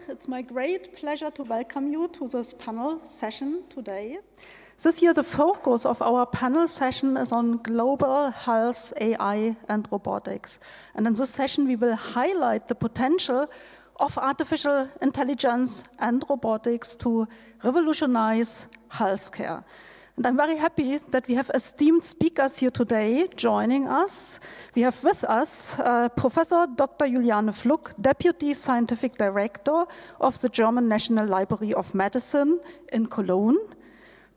It's my great pleasure to welcome you to this panel session today. This year, the focus of our panel session is on global health, AI, and robotics. And in this session, we will highlight the potential of artificial intelligence and robotics to revolutionize healthcare. And I'm very happy that we have esteemed speakers here today joining us. We have with us Professor Dr. Juliane Fluck, Deputy Scientific Director of the German National Library of Medicine in Cologne,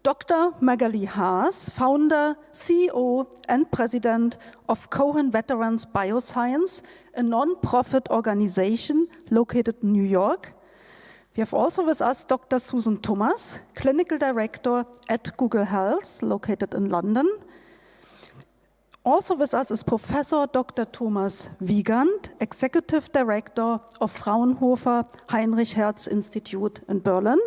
Dr. Magali Haas, Founder, CEO, and President of Cohen Veterans Bioscience, a non-profit organization located in New York. We have also with us Dr. Susan Thomas, Clinical Director at Google Health, located in London. Also with us is Professor Dr. Thomas Wiegand, Executive Director of Fraunhofer Heinrich Hertz Institute in Berlin.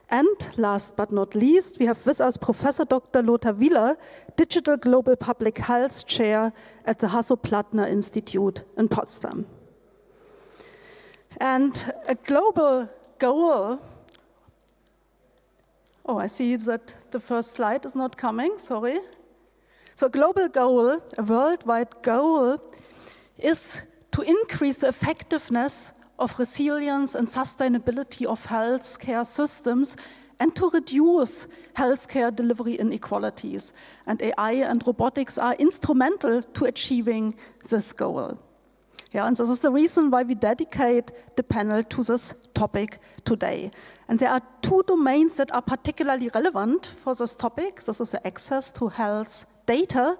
And last but not least, we have with us Professor Dr. Lothar Wieler, Digital Global Public Health Chair at the Hasso-Plattner Institute in Potsdam. And a global goal, I see that the first slide is not coming, sorry. So a global goal, a worldwide goal, is to increase the effectiveness of resilience and sustainability of healthcare systems and to reduce healthcare delivery inequalities. And AI and robotics are instrumental to achieving this goal. Yeah, and this is the reason why we dedicate the panel to this topic today. And there are two domains that are particularly relevant for this topic. This is the access to health data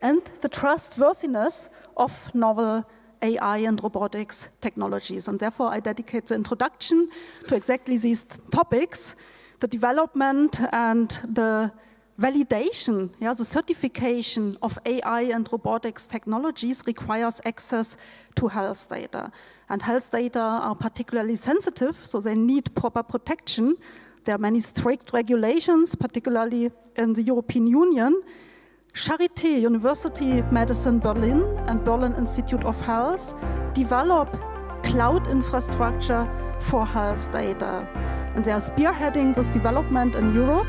and the trustworthiness of novel AI and robotics technologies. And therefore, I dedicate the introduction to exactly these topics, the development and the validation, the certification of AI and robotics technologies requires access to health data. And health data are particularly sensitive, so they need proper protection. There are many strict regulations, particularly in the European Union. Charité, University Medicine Berlin, and Berlin Institute of Health develop cloud infrastructure for health data. And they are spearheading this development in Europe.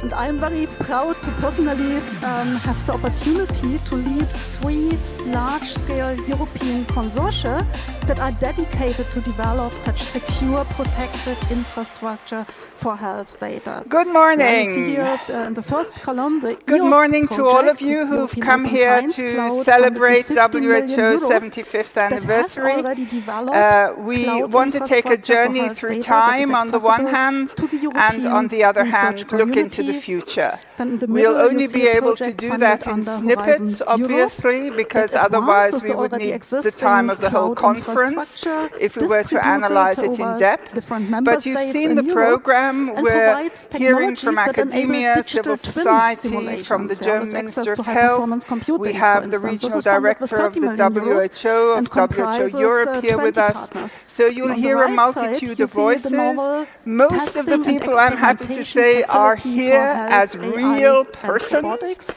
And I'm very proud to personally have the opportunity to lead 3 large-scale European consortia that are dedicated to develop such secure, protected infrastructure for health data. Good morning. You see here in the first column, the Good EOS morning project, to all of you who've European come Open here Science to Cloud, celebrate funded with 50 million WHO's euros 75th that has anniversary. already developed We cloud want to take a infrastructure for journey health through data that is time on the one accessible hand, to the and on the other European hand, research look into the community. future. Then in the We'll middle, you only see be a able to project do funded that in under snippets, Horizon obviously, Europe because that otherwise advances we would already need the existing time of the whole cloud conference infrastructure, if we were to distributed analyze it in over depth. different member But you've states seen in the Europe program. and We're provides hearing from technologies that enable academia, digital civil twin society, from the simulations, German with access Minister to of high-performance Health. computing, We for have the instance. regional This is funded with director of 30 the million euros WHO, and of WHO comprises, Europe here with 20 us. partners. So you'll On the hear a right multitude side, you of see the voices. novel Most of the testing and people, I'm happy to experimentation say, are facility for here health, as AI, real and persons. robotics.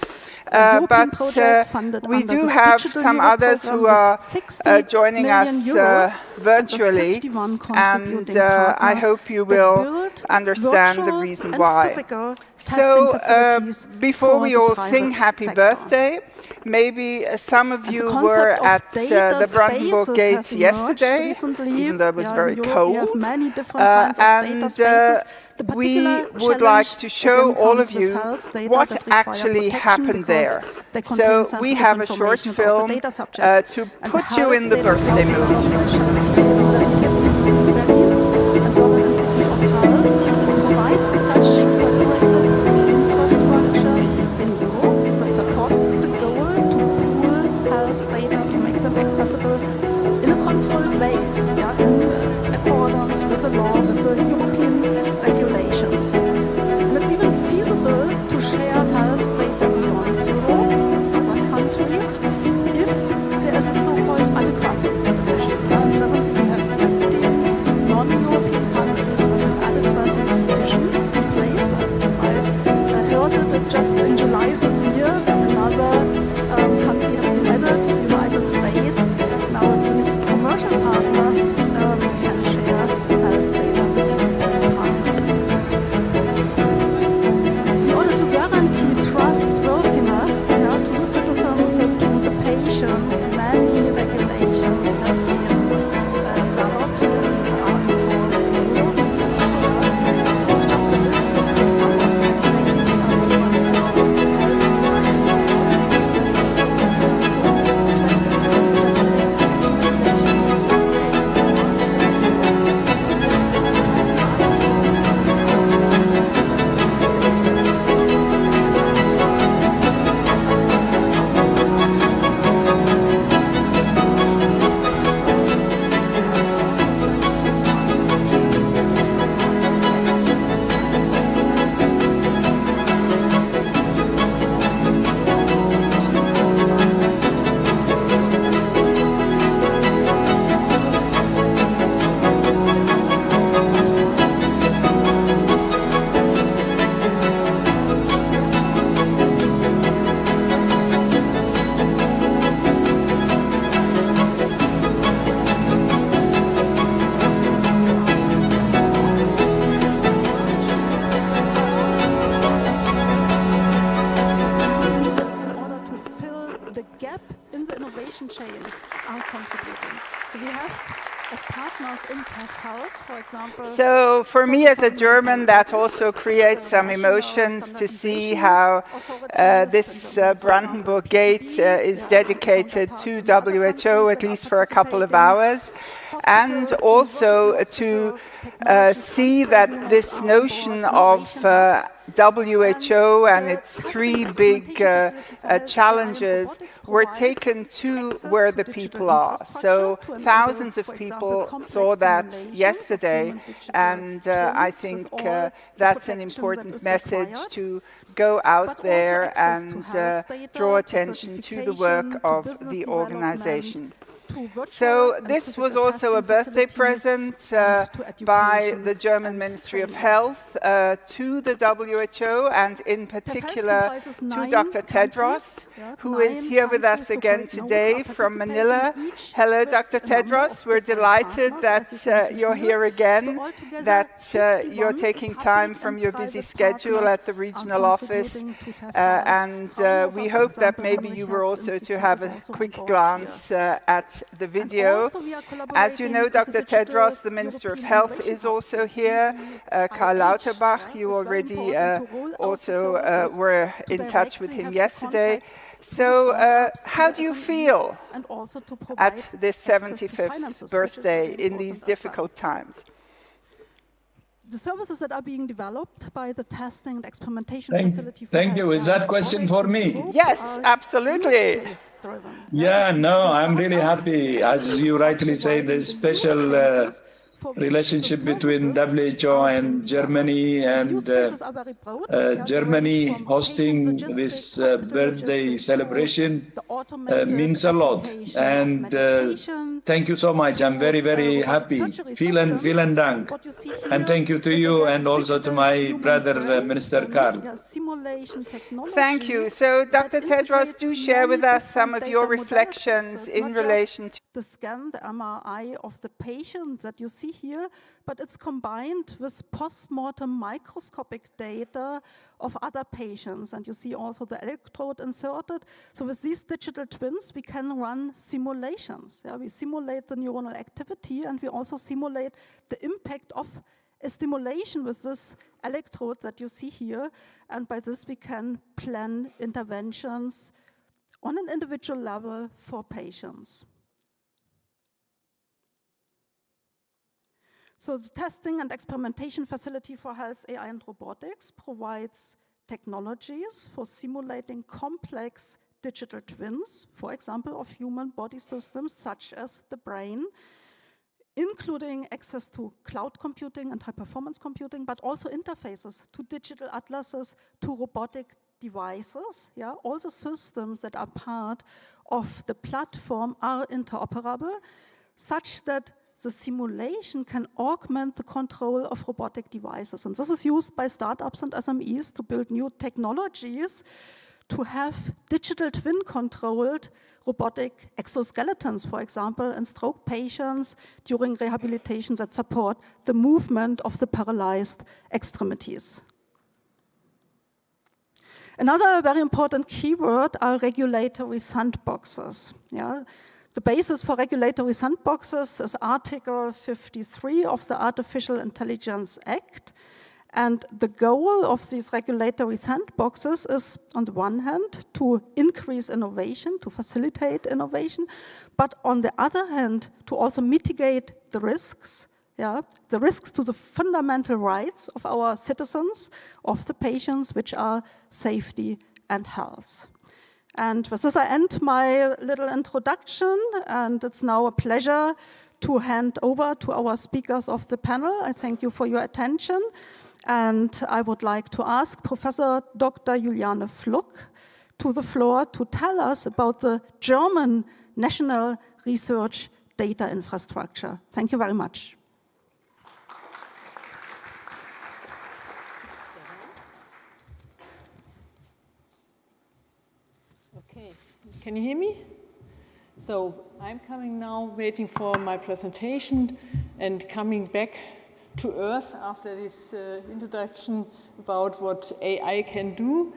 A European But project funded we under do the have Digital some Europe others program who are with 60 joining us million euros, virtually, and with 51 and contributing I partners hope you that will build understand the virtual reason and why. physical testing So facilities before for we the all private sing happy sector. birthday, maybe some of And you the were concept of at data the Brandenburg spaces Gates has emerged yesterday, recently. even though it was In very Europe, cold. we have many different kinds of data And spaces. The we particular would like challenge, to show again, all comes of with you health data what that require actually protection happened because there. they contain So we sensitive have a short information about film the data subjects. to And put you health in the data birthday developed mood. by Charité, Universitätsmedizin Berlin, and Berlin Institute of Health provides such federated infrastructure in Europe that supports the goal to pool health data to make them accessible in a controlled way, in accordance with the law, with the European regulations. And it's even feasible to share health data beyond Europe with other countries if there is a so-called adequacy decision. It doesn't have health, for example. So for me as a German, that also creates some emotions to see how this Brandenburg Gate is dedicated to WHO, at least for a couple of hours. And also to see that this notion of WHO and its three big challenges were taken to where the people are. So thousands of people saw that yesterday, and I think that's an important message to go out there and draw attention to the work of the organization. So this was also a birthday present by the German Ministry of Health to the WHO, and in particular to Dr. Tedros, who is here with us again today from Manila. Hello, Dr. Tedros. We're delighted that you're here again, that you're taking time from your busy schedule at the regional office, and we hope that maybe you were also to have a quick glance at the video. As you know, Dr. Tedros, the Minister of Health, is also here. Karl Lauterbach, you already also were in touch with him yesterday. So how do you feel at this 75th birthday in these difficult times? The services that are being developed by the Testing and Experimentation Facility. Thank you. Is that question for me? Yes, absolutely. Yeah, no, I'm really happy. As you rightly say, there's special relationship between WHO and Germany, and Germany hosting this birthday celebration means a lot. And thank you so much. I'm very, very happy. Vielen Dank. And thank you to you and also to my brother, Minister Karl. Thank you. So, Dr. Tedros, do share with us some of your reflections in relation to the scan, the MRI of the patient that you see here, but it's combined with post-mortem microscopic data of other patients. And you see also the electrode inserted. So with these digital twins, we can run simulations. Yeah, we simulate the neuronal activity, and we also simulate the impact of a stimulation with this electrode that you see here. And by this, we can plan interventions on an individual level for patients. So the Testing and Experimentation Facility for Health, AI and Robotics provides technologies for simulating complex digital twins, for example, of human body systems such as the brain, including access to cloud computing and high-performance computing, but also interfaces to digital atlases, to robotic devices. Yeah, all the systems that are part of the platform are interoperable, such that the simulation can augment the control of robotic devices. And this is used by startups and SMEs to build new technologies to have digital twin-controlled robotic exoskeletons, for example, in stroke patients during rehabilitation that support the movement of the paralyzed extremities. Another very important keyword are regulatory sandboxes. Yeah? The basis for regulatory sandboxes is Article 53 of the Artificial Intelligence Act. And the goal of these regulatory sandboxes is, on the one hand, to increase innovation, to facilitate innovation, but on the other hand, to also mitigate the risks, the risks to the fundamental rights of our citizens, of the patients, which are safety and health. And with this, I end my little introduction, and it's now a pleasure to hand over to our speakers of the panel. I thank you for your attention, and I would like to ask Professor Dr. Juliane Fluck to the floor to tell us about the German National Research Data Infrastructure. Thank you very much. Okay, can you hear me? So I'm coming now, waiting for my presentation and coming back to Earth after this introduction about what AI can do.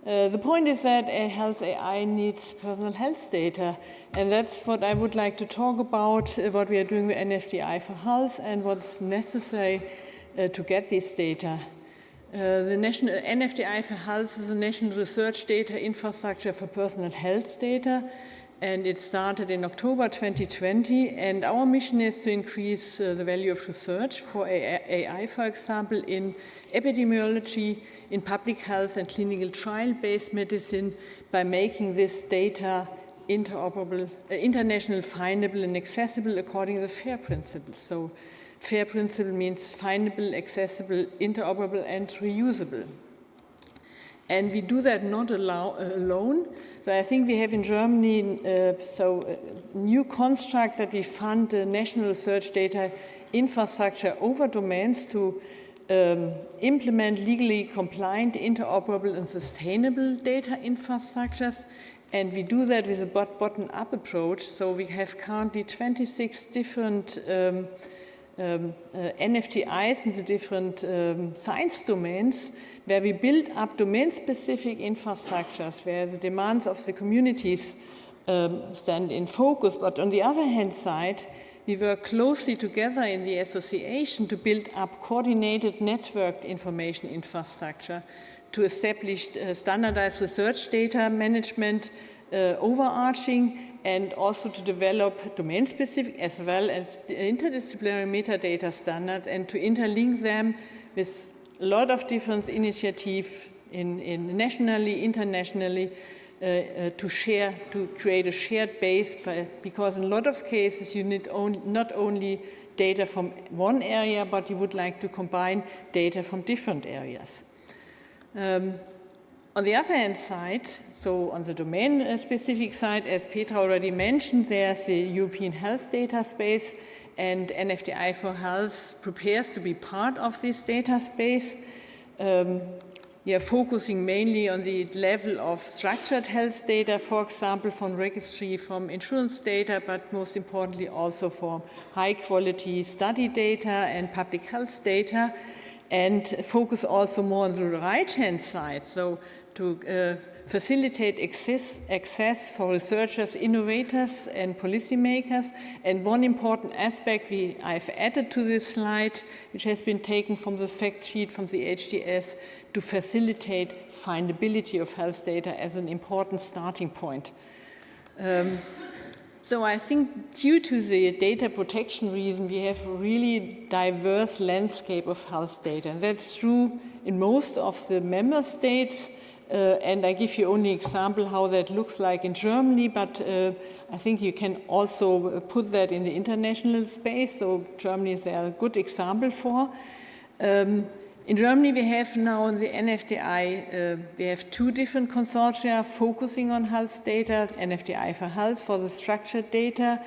The point is that a health AI needs personal health data, and that's what I would like to talk about, what we are doing with NFDI for Health and what's necessary to get this data. The national NFDI for Health is a national research data infrastructure for personal health data, and it started in October 2020, and our mission is to increase the value of research for AI, for example, in epidemiology, in public health and clinical trial-based medicine by making this data interoperable, international, findable and accessible according to the FAIR principles. So FAIR principle means findable, accessible, interoperable and reusable. And we do that not alone. So I think we have in Germany a new construct that we fund the national research data infrastructure over domains to implement legally compliant, interoperable and sustainable data infrastructures. And we do that with a bottom-up approach. So we have currently 26 different NFTIs in the different science domains where we build up domain-specific infrastructures where the demands of the communities stand in focus. But on the other hand side, we work closely together in the association to build up coordinated networked information infrastructure to establish standardized research data management overarching, and also to develop domain-specific as well as interdisciplinary metadata standards and to interlink them with a lot of different initiatives in nationally, internationally, to create a shared base, because in a lot of cases you need not only data from one area, but you would like to combine data from different areas. On the other hand side, so on the domain-specific side, as Petra already mentioned, there's the European Health Data Space, and NFDI for Health prepares to be part of this data space. We are focusing mainly on the level of structured health data, for example, from registry, from insurance data, but most importantly also from high-quality study data and public health data, and focus also more on the right-hand side, so to facilitate access for researchers, innovators, and policymakers. And one important aspect I've added to this slide, which has been taken from the fact sheet from the HDS, to facilitate findability of health data as an important starting point. So I think due to the data protection reason, we have a really diverse landscape of health data. And that's true in most of the member states. And I give you only an example how that looks like in Germany, but I think you can also put that in the international space. So Germany is a good example for. In Germany, we have now in the NFDI, we have two different consortia focusing on health data, NFDI for Health for the structured data,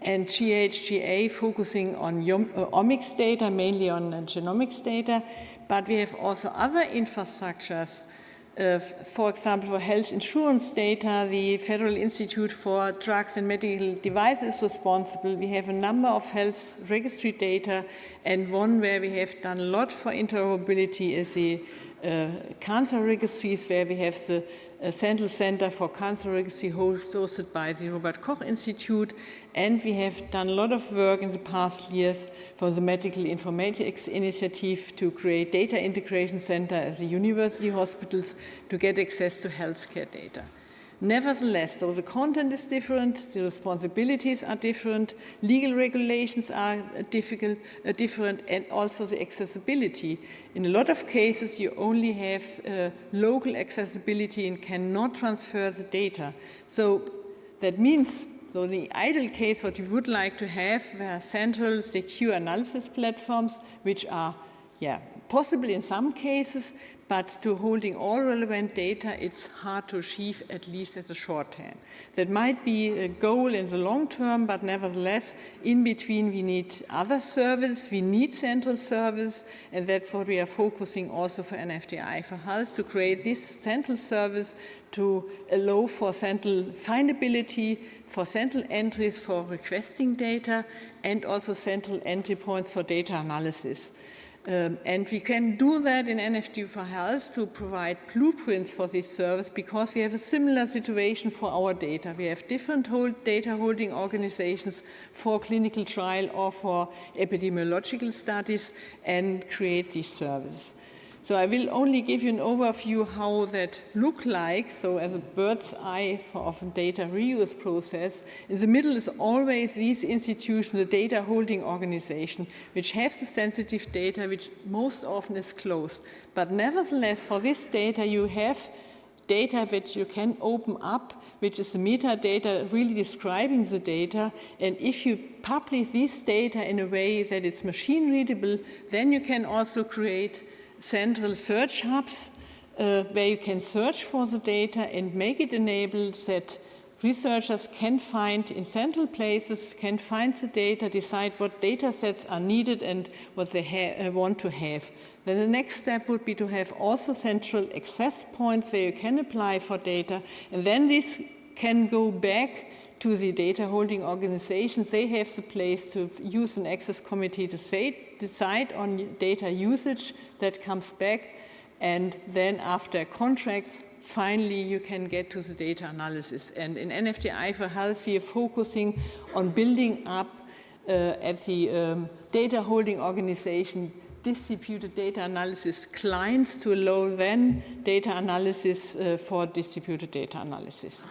and GHGA focusing on omics data, mainly on genomics data. But we have also other infrastructures. For example, for health insurance data, the Federal Institute for Drugs and Medical Devices is responsible. We have a number of health registry data, and one where we have done a lot for interoperability is the cancer registries, where we have the Central Center for Cancer Registry hosted by the Robert Koch Institute, and we have done a lot of work in the past years for the Medical Informatics Initiative to create data integration center at the university hospitals to get access to healthcare data. Nevertheless, so the content is different, the responsibilities are different, legal regulations are different, and also the accessibility. In a lot of cases, you only have local accessibility and cannot transfer the data. So that means, so the ideal case, what you would like to have were central secure analysis platforms, which are possible in some cases, but to holding all relevant data, it's hard to achieve, at least at the short term. That might be a goal in the long term, but nevertheless, in between we need other service, we need central service, and that's what we are focusing also for NFDI for Health, to create this central service to allow for central findability, for central entries for requesting data, and also central entry points for data analysis. And we can do that in NFT for Health to provide blueprints for this service because we have a similar situation for our data. We have different data holding organizations for clinical trial or for epidemiological studies and create these services. So I will only give you an overview how that look like. So as a bird's eye of a data reuse process, in the middle is always these institutions, the data holding organization, which have the sensitive data, which most often is closed. But nevertheless, for this data, you have data which you can open up, which is the metadata really describing the data. And if you publish this data in a way that it's machine readable, then you can also create central search hubs where you can search for the data and make it enabled that researchers can find in central places, can find the data, decide what data sets are needed and what they want to have. Then the next step would be to have also central access points where you can apply for data, and then this can go back to the data holding organizations. They have the place to use an access committee to decide on data usage that comes back, and then after contracts, finally you can get to the data analysis. And in NFDI for Health, we are focusing on building up at the data holding organization distributed data analysis clients to allow then data analysis for distributed data analysis.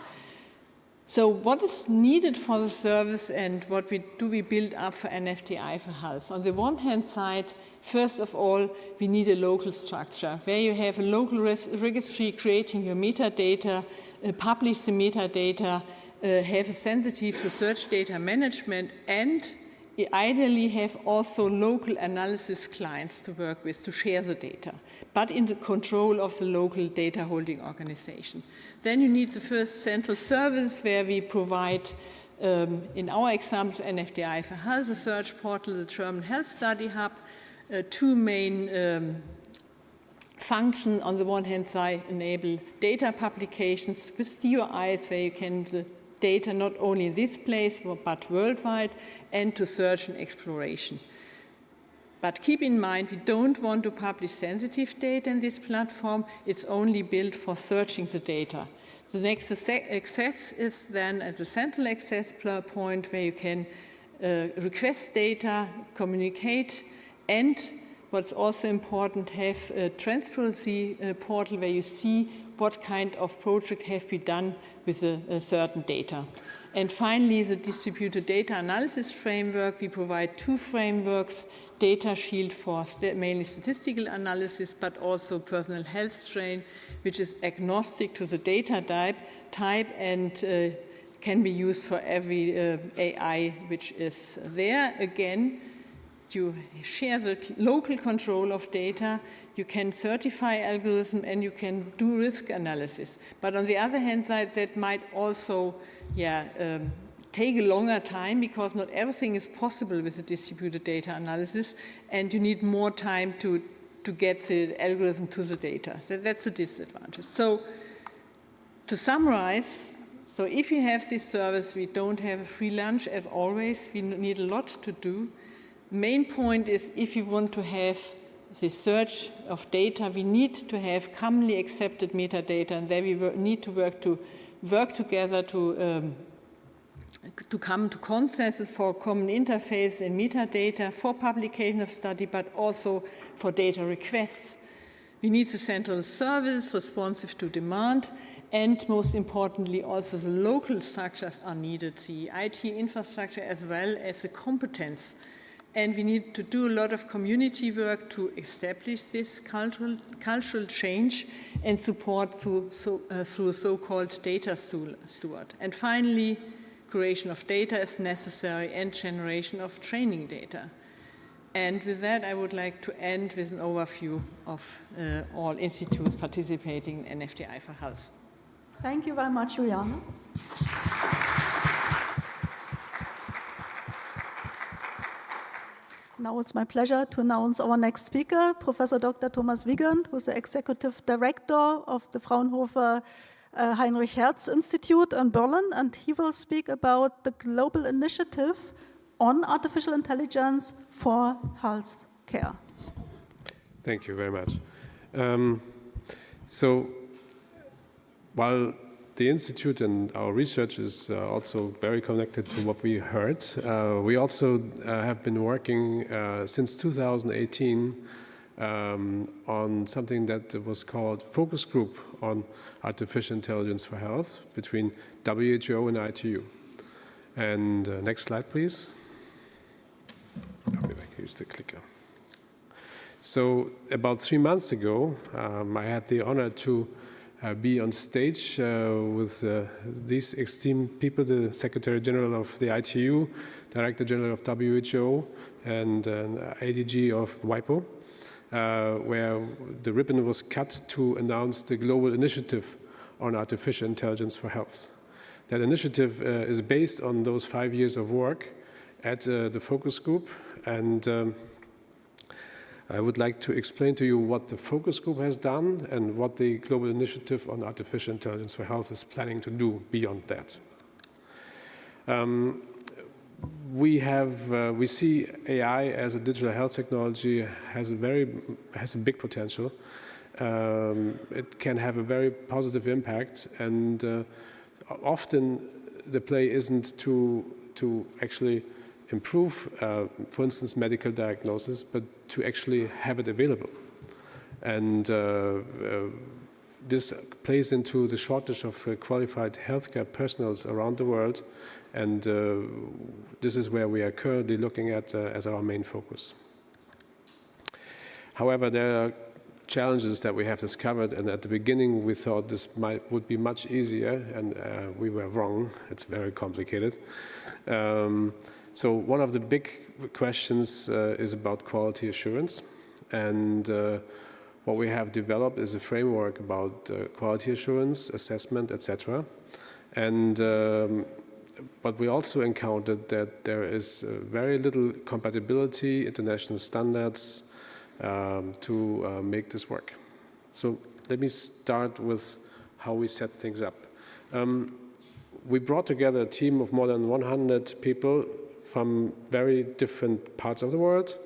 So what is needed for the service and what do we build up for NFDI for Health? On the one hand side, first of all, we need a local structure where you have a local registry creating your metadata, publish the metadata, have a sensitive research data management, and ideally have also local analysis clients to work with to share the data, but in the control of the local data holding organization. Then you need the first central service where we provide, in our examples, NFDI for Health, the search portal, the German Health Study Hub, two main functions. On the one hand side, enable data publications with DOIs where you can the data not only in this place but worldwide, and to search and exploration. But keep in mind, we don't want to publish sensitive data in this platform. It's only built for searching the data. The next access is then at the central access point where you can request data, communicate, and what's also important, have a transparency portal where you see what kind of project have been done with a certain data. And finally, the distributed data analysis framework. We provide two frameworks, Data Shield for mainly statistical analysis, but also personal health strain, which is agnostic to the data type and can be used for every AI which is there. Again, you share the local control of data, you can certify algorithm, and you can do risk analysis. But on the other hand side, that might also take a longer time because not everything is possible with the distributed data analysis, and you need more time to get the algorithm to the data. So that's a disadvantage. So to summarize, so if you have this service, we don't have a free lunch as always. We need a lot to do. Main point is if you want to have the search of data, we need to have commonly accepted metadata, and there we need to work together to come to consensus for common interface and metadata for publication of study, but also for data requests. We need the central service responsive to demand, and most importantly, also the local structures are needed, the IT infrastructure as well as the competence. And we need to do a lot of community work to establish this cultural change and support through so-called data steward. And finally, creation of data is necessary and generation of training data. And with that, I would like to end with an overview of all institutes participating in NFDI for Health. Thank you very much, Juliane. Now it's my pleasure to announce our next speaker, Professor Dr. Thomas Wiegand, who is the Executive Director of the Fraunhofer Heinrich Hertz Institute in Berlin, and he will speak about the global initiative on artificial intelligence for health care. Thank you very much. So while the Institute and our research is also very connected to what we heard, we also have been working since 2018 on something that was called Focus Group on Artificial Intelligence for Health between WHO and ITU. And next slide, please. Maybe I can use the clicker. So about 3 months ago, I had the honor to be on stage with these esteemed people, the Secretary General of the ITU, Director General of WHO, and ADG of WIPO, where the ribbon was cut to announce the global initiative on artificial intelligence for health. That initiative is based on those 5 years of work at the focus group, and I would like to explain to you what the focus group has done and what the Global Initiative on Artificial Intelligence for Health is planning to do beyond that. We see AI as a digital health technology has a big potential. It can have a very positive impact, and often the play isn't to actually improve, for instance, medical diagnosis, but to actually have it available. And this plays into the shortage of qualified healthcare personnel around the world, and this is where we are currently looking at as our main focus. However, there are challenges that we have discovered, and at the beginning we thought this would be much easier, and we were wrong. It's very complicated. So one of the big questions is about quality assurance, and what we have developed is a framework about quality assurance, assessment, etc. And but we also encountered that there is very little compatibility, international standards to make this work. So let me start with how we set things up. We brought together a team of more than 100 people from very different parts of the world,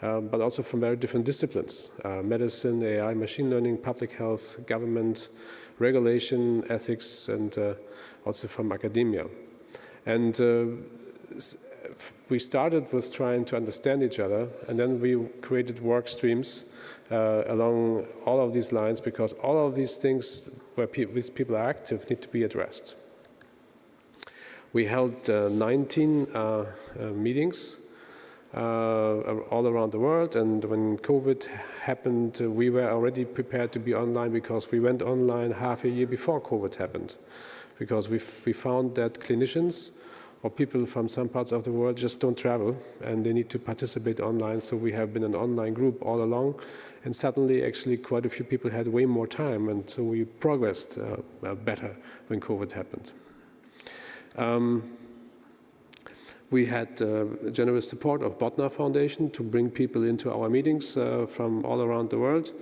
but also from very different disciplines: medicine, AI, machine learning, public health, government, regulation, ethics, and also from academia. And we started with trying to understand each other, and then we created work streams along all of these lines, because all of these things where these people are active need to be addressed. We held 19 meetings all around the world, and when COVID happened, we were already prepared to be online, because we went online half a year before COVID happened, because we found that clinicians or people from some parts of the world just don't travel, and they need to participate online. So we have been an online group all along, and suddenly actually quite a few people had way more time, and so we progressed better when COVID happened. We had generous support of Botnar Foundation to bring people into our meetings from all around the world,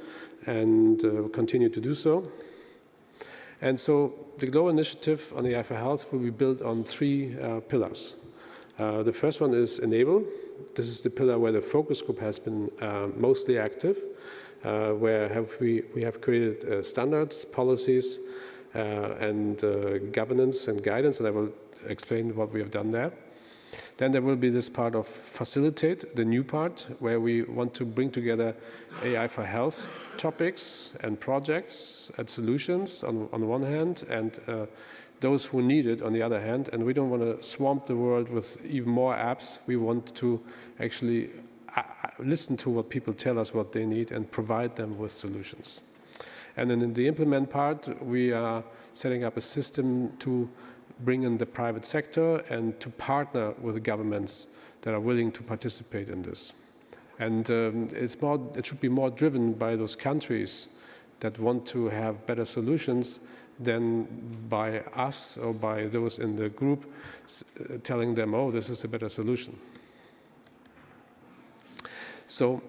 and continue to do so. And so the global initiative on AI for health will be built on 3 pillars. The first one is enable. This is the pillar where the focus group has been mostly active, where we have created standards, policies, and governance and guidance, and I will explain what we have done there. Then there will be this part of facilitate, the new part, where we want to bring together AI for health topics and projects and solutions on one hand, and those who need it on the other hand. And we don't want to swamp the world with even more apps. We want to actually listen to what people tell us what they need and provide them with solutions. And then in the implement part, we are setting up a system to bring in the private sector and to partner with governments that are willing to participate in this. And it should be more driven by those countries that want to have better solutions than by us or by those in the group telling them, oh, this is a better solution. So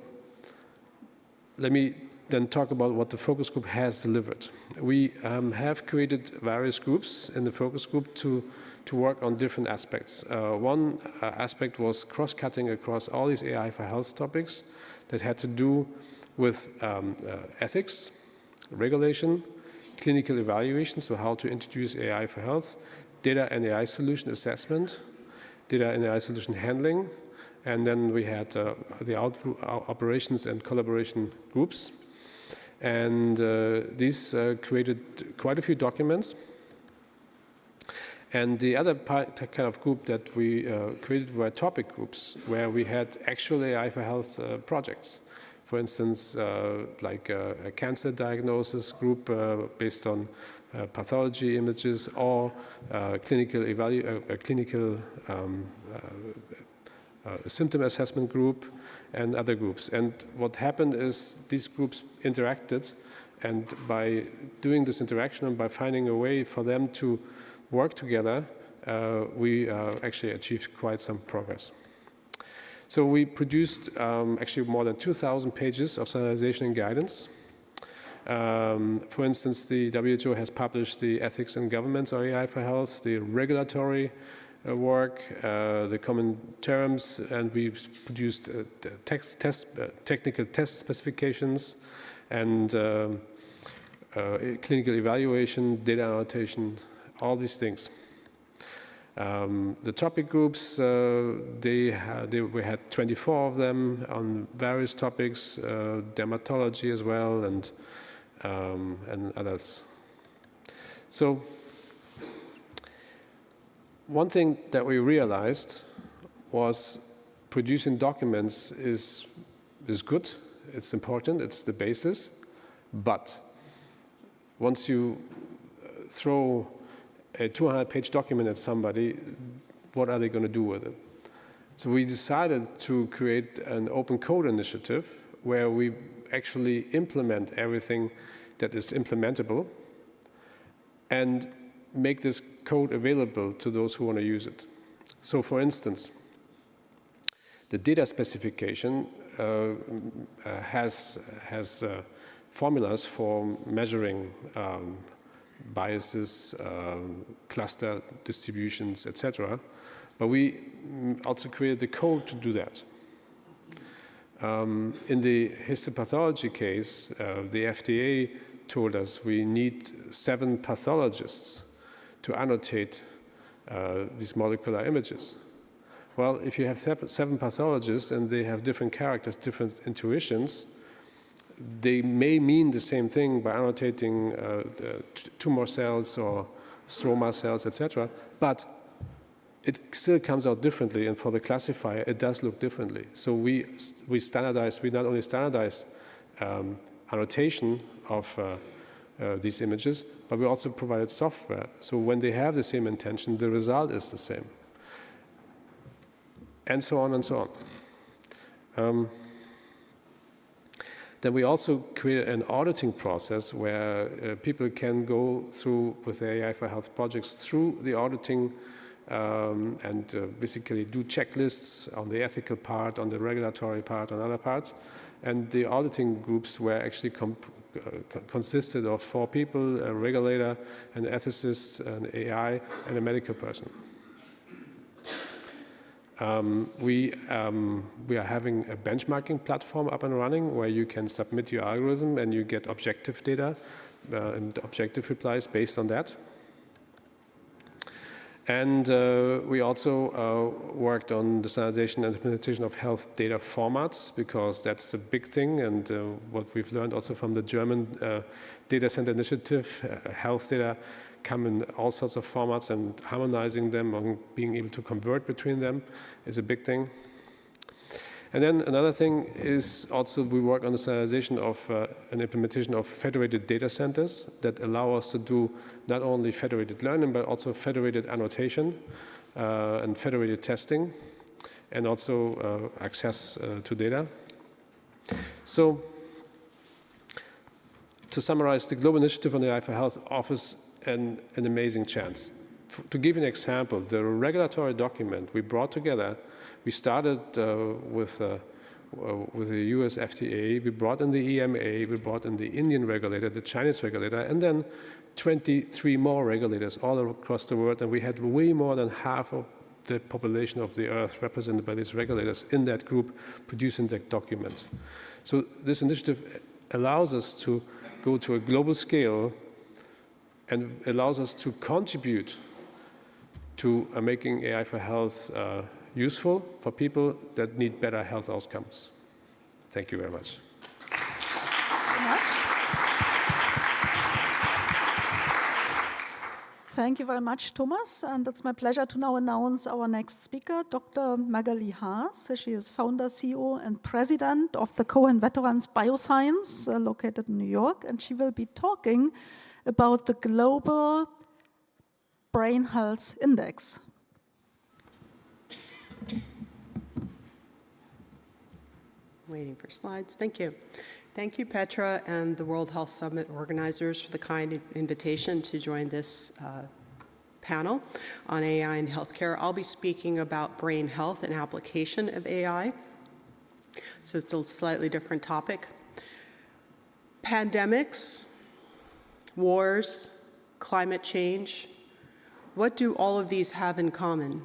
let me then talk about what the focus group has delivered. We have created various groups in the focus group to work on different aspects. One aspect was cross-cutting across all these AI for health topics that had to do with ethics, regulation, clinical evaluation, so how to introduce AI for health, data and AI solution assessment, data and AI solution handling, and then we had the operations and collaboration groups. And these created quite a few documents. And the other kind of group that we created were topic groups, where we had actual AI for health projects. For instance, like a cancer diagnosis group based on pathology images, or clinical symptom assessment group, and other groups. And what happened is these groups interacted, and by doing this interaction and by finding a way for them to work together, we actually achieved quite some progress. So we produced actually more than 2,000 pages of standardization and guidance. For instance, the WHO has published the ethics and governance of AI for health, the regulatory work, the common terms, and we produced technical test specifications, and clinical evaluation, data annotation, all these things. The topic groups, we had 24 of them on various topics, dermatology as well, and others. So one thing that we realized was producing documents is good, it's important, it's the basis, but once you throw a 200-page document at somebody, what are they going to do with it? So we decided to create an open code initiative where we actually implement everything that is implementable and make this code available to those who want to use it. So for instance, the data specification has formulas for measuring biases, cluster distributions, etc. But we also created the code to do that. In the histopathology case, the FDA told us we need 7 pathologists to annotate these molecular images. Well, if you have 7 pathologists and they have different characters, different intuitions, they may mean the same thing by annotating tumor cells or stroma cells, etc. But it still comes out differently, and for the classifier, it does look differently. So we standardize. We not only standardize annotation of these images, but we also provided software. So when they have the same intention, the result is the same, and so on and so on. Then we also create an auditing process where people can go through, with the AI for Health projects, through the auditing and basically do checklists on the ethical part, on the regulatory part, on other parts. And the auditing groups were actually consisted of 4 people, a regulator, an ethicist, an AI, and a medical person. We are having a benchmarking platform up and running where you can submit your algorithm and you get objective data and objective replies based on that. And we also worked on the standardization and implementation of health data formats, because that's a big thing, and what we've learned also from the German data center initiative, health data come in all sorts of formats, and harmonizing them and being able to convert between them is a big thing. And then another thing is also we work on the standardization of an implementation of federated data centers that allow us to do not only federated learning, but also federated annotation and federated testing, and also access to data. So to summarize, the Global Initiative on AI for Health offers an amazing chance. To give you an example, the regulatory document we brought together, we started with with the US FTA, we brought in the EMA, we brought in the Indian regulator, the Chinese regulator, and then 23 more regulators all across the world, and we had way more than half of the population of the Earth represented by these regulators in that group producing the documents. So this initiative allows us to go to a global scale and allows us to contribute to making AI for health useful for people that need better health outcomes. Thank you very much. Thank you very much, Thomas. And it's my pleasure to now announce our next speaker, Dr. Magali Haas. She is founder, CEO, and president of the Cohen Veterans Bioscience, located in New York. And she will be talking about the Global Brain Health Index. Waiting for slides. Thank you. Thank you, Petra, and the World Health Summit organizers for the kind invitation to join this panel on AI and healthcare. I'll be speaking about brain health and application of AI. So it's a slightly different topic. Pandemics, wars, climate change, what do all of these have in common?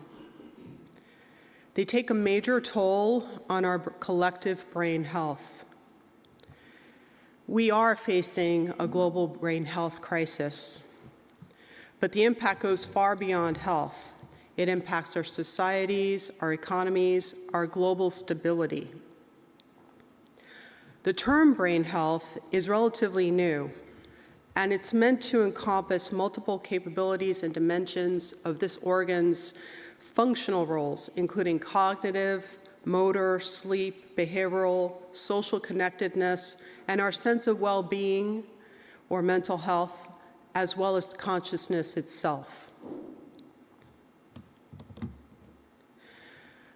They take a major toll on our collective brain health. We are facing a global brain health crisis, but the impact goes far beyond health. It impacts our societies, our economies, our global stability. The term brain health is relatively new, and it's meant to encompass multiple capabilities and dimensions of this organ's functional roles, including cognitive, motor, sleep, behavioral, social connectedness, and our sense of well-being or mental health, as well as consciousness itself.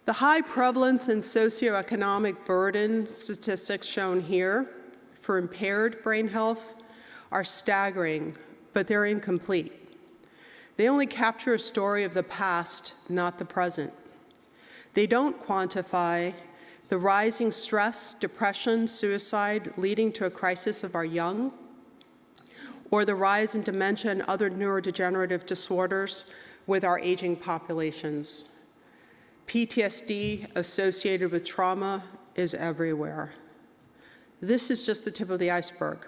The high prevalence and socioeconomic burden statistics shown here for impaired brain health are staggering, but they're incomplete. They only capture a story of the past, not the present. They don't quantify the rising stress, depression, suicide leading to a crisis of our young, or the rise in dementia and other neurodegenerative disorders with our aging populations. PTSD associated with trauma is everywhere. This is just the tip of the iceberg.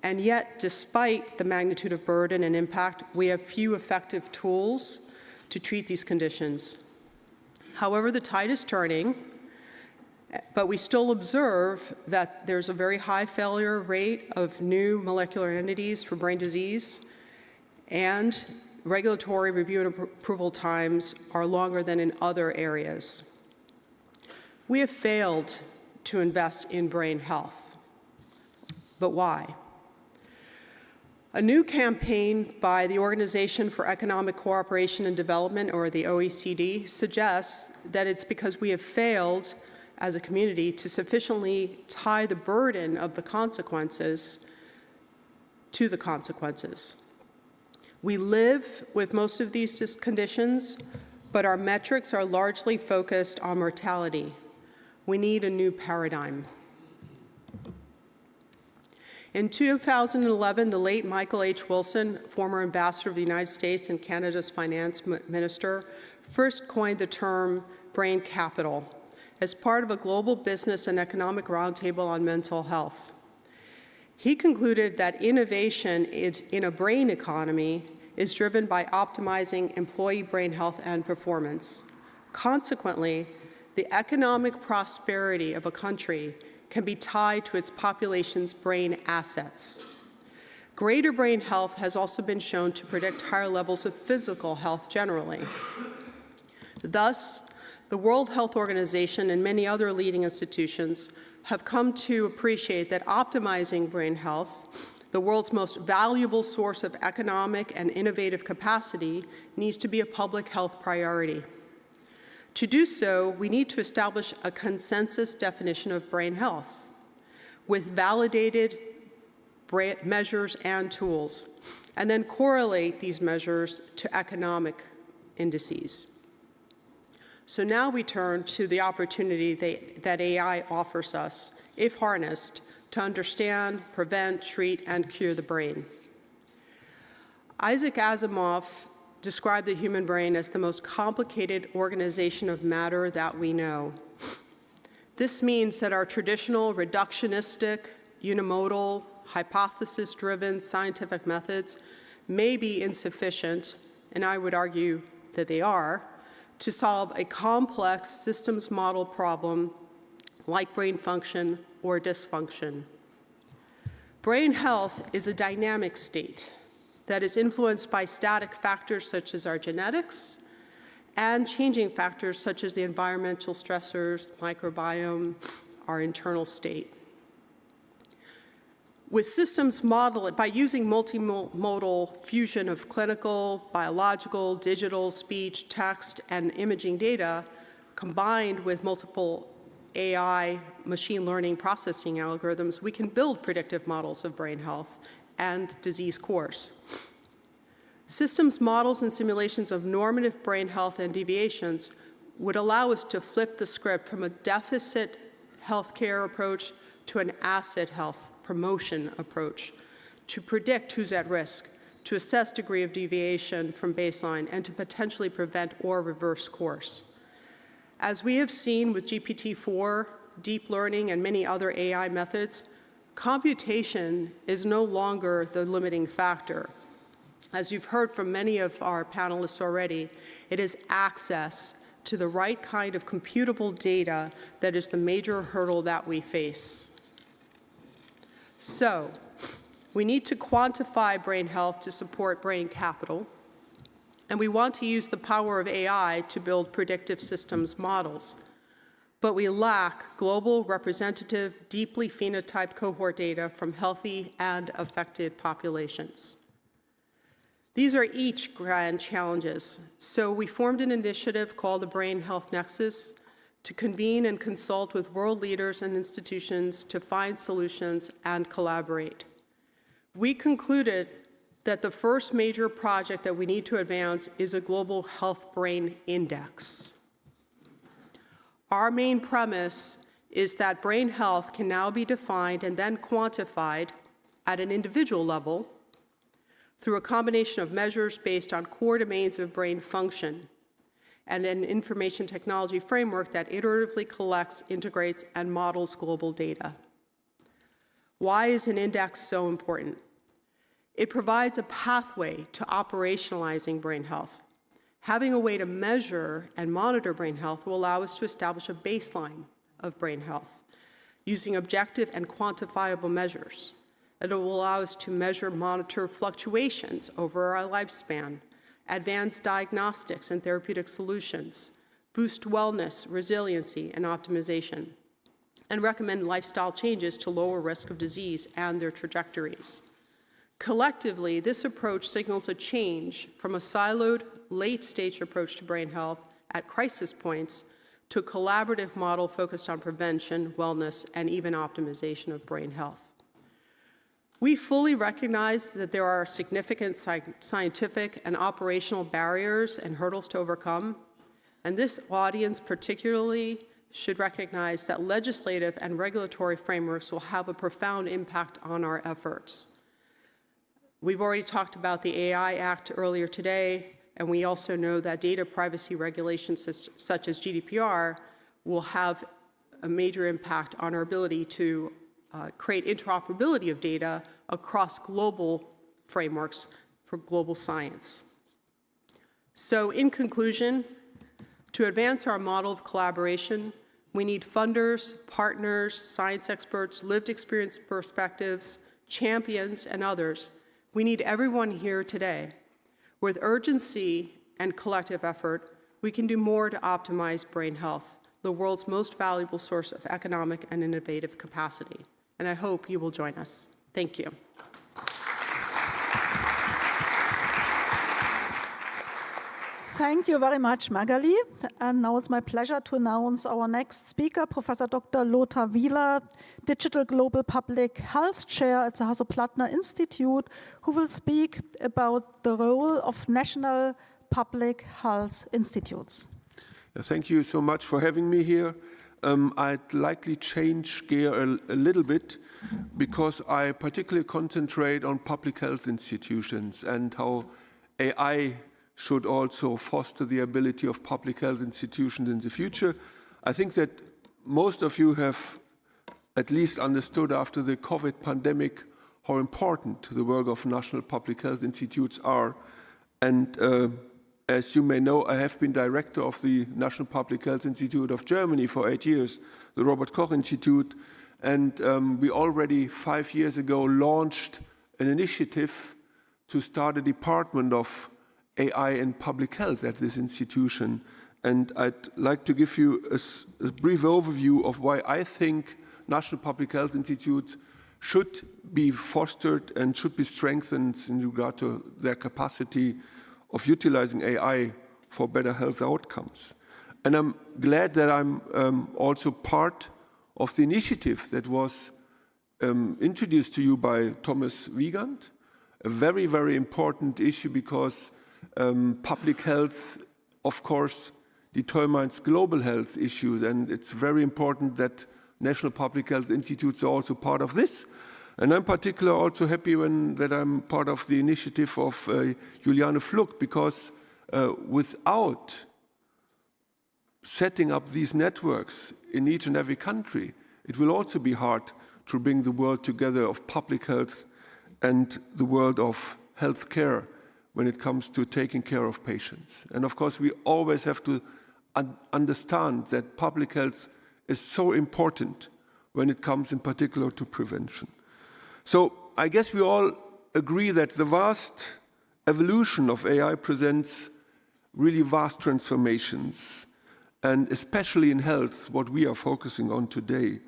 And yet, despite the magnitude of burden and impact, we have few effective tools to treat these conditions. However, the tide is turning, but we still observe that there's a very high failure rate of new molecular entities for brain disease, and regulatory review and approval times are longer than in other areas. We have failed to invest in brain health. But why? A new campaign by the Organization for Economic Cooperation and Development, or the OECD, suggests that it's because we have failed as a community to sufficiently tie the burden of the consequences to the consequences. We live with most of these conditions, but our metrics are largely focused on mortality. We need a new paradigm. In 2011, the late Michael H. Wilson, former ambassador of the United States and Canada's finance minister, first coined the term brain capital as part of a global business and economic roundtable on mental health. He concluded that innovation in a brain economy is driven by optimizing employee brain health and performance. Consequently, the economic prosperity of a country can be tied to its population's brain assets. Greater brain health has also been shown to predict higher levels of physical health generally. Thus, the World Health Organization and many other leading institutions have come to appreciate that optimizing brain health, the world's most valuable source of economic and innovative capacity, needs to be a public health priority. To do so, we need to establish a consensus definition of brain health with validated measures and tools, and then correlate these measures to economic indices. So now we turn to the opportunity that AI offers us, if harnessed, to understand, prevent, treat, and cure the brain. Isaac Asimov described the human brain as the most complicated organization of matter that we know. This means that our traditional reductionistic, unimodal, hypothesis-driven scientific methods may be insufficient, and I would argue that they are, to solve a complex systems model problem like brain function or dysfunction. Brain health is a dynamic state that is influenced by static factors such as our genetics and changing factors such as the environmental stressors, microbiome, our internal state. With systems modeling, by using multimodal fusion of clinical, biological, digital, speech, text, and imaging data, combined with multiple AI machine learning processing algorithms, we can build predictive models of brain health and disease course. Systems models and simulations of normative brain health and deviations would allow us to flip the script from a deficit healthcare approach to an asset health promotion approach, to predict who's at risk, to assess degree of deviation from baseline, and to potentially prevent or reverse course. As we have seen with GPT-4, deep learning, and many other AI methods, computation is no longer the limiting factor. As you've heard from many of our panelists already, it is access to the right kind of computable data that is the major hurdle that we face. So, we need to quantify brain health to support brain capital, and we want to use the power of AI to build predictive systems models. But we lack global, representative, deeply phenotyped cohort data from healthy and affected populations. These are each grand challenges. So we formed an initiative called the Brain Health Nexus to convene and consult with world leaders and institutions to find solutions and collaborate. We concluded that the first major project that we need to advance is a global health brain index. Our main premise is that brain health can now be defined and then quantified at an individual level through a combination of measures based on core domains of brain function and an information technology framework that iteratively collects, integrates, and models global data. Why is an index so important? It provides a pathway to operationalizing brain health. Having a way to measure and monitor brain health will allow us to establish a baseline of brain health using objective and quantifiable measures. It will allow us to measure, monitor fluctuations over our lifespan, advance diagnostics and therapeutic solutions, boost wellness, resiliency, and optimization, and recommend lifestyle changes to lower risk of disease and their trajectories. Collectively, this approach signals a change from a siloed, late-stage approach to brain health at crisis points to a collaborative model focused on prevention, wellness, and even optimization of brain health. We fully recognize that there are significant scientific and operational barriers and hurdles to overcome, and this audience particularly should recognize that legislative and regulatory frameworks will have a profound impact on our efforts. We've already talked about the AI Act earlier today, and we also know that data privacy regulations such as GDPR will have a major impact on our ability to create interoperability of data across global frameworks for global science. So in conclusion, to advance our model of collaboration, we need funders, partners, science experts, lived experience perspectives, champions, and others. We need everyone here today. With urgency and collective effort, we can do more to optimize brain health, the world's most valuable source of economic and innovative capacity. And I hope you will join us. Thank you. Thank you very much, Magali. And now it's my pleasure to announce our next speaker, Professor Dr. Lothar Wieler, Digital Global Public Health Chair at the Hasso-Plattner Institute, who will speak about the role of national public health institutes. Thank you so much for having me here. I'd likely change gear a little bit because I particularly concentrate on public health institutions and how AI should also foster the ability of public health institutions in the future. I think that most of you have at least understood after the COVID pandemic how important the work of national public health institutes are. And as you may know, I have been director of the National Public Health Institute of Germany for 8 years, the Robert Koch Institute. And we already 5 years ago launched an initiative to start a department of AI and public health at this institution. And I'd like to give you a brief overview of why I think national public health institutes should be fostered and should be strengthened in regard to their capacity of utilizing AI for better health outcomes. And I'm glad that I'm also part of the initiative that was introduced to you by Thomas Wiegand, a very, very important issue because public health, of course, determines global health issues, and it's very important that national public health institutes are also part of this. And I'm particularly also happy that I'm part of the initiative of Juliane Fluck, because without setting up these networks in each and every country, it will also be hard to bring the world together of public health and the world of health care when it comes to taking care of patients. And of course, we always have to understand that public health is so important when it comes in particular to prevention. So I guess we all agree that the vast evolution of AI presents really vast transformations, and especially in health, what we are focusing on today.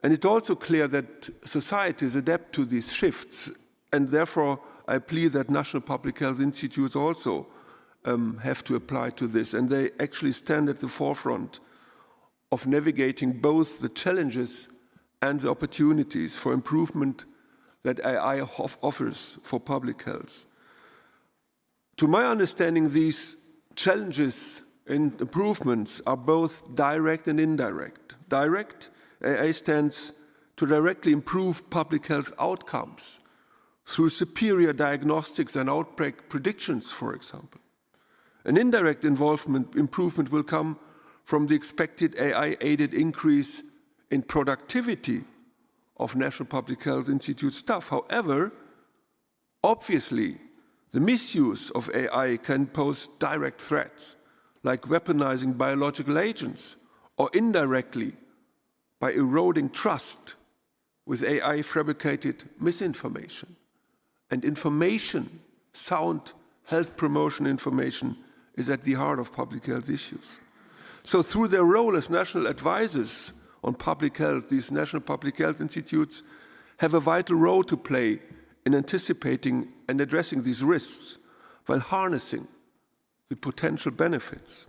And it's also clear that societies adapt to these shifts, and therefore I plead that national public health institutes also have to apply to this, and they actually stand at the forefront of navigating both the challenges and the opportunities for improvement that AI offers for public health. To my understanding, these challenges and improvements are both direct and indirect. Direct, AI stands to directly improve public health outcomes through superior diagnostics and outbreak predictions, for example. An indirect improvement will come from the expected AI-aided increase in productivity of National Public Health Institute staff. However, obviously, the misuse of AI can pose direct threats, like weaponizing biological agents, or indirectly by eroding trust with AI-fabricated misinformation. And information, sound health promotion information, is at the heart of public health issues. So through their role as national advisors on public health, these national public health institutes have a vital role to play in anticipating and addressing these risks while harnessing the potential benefits.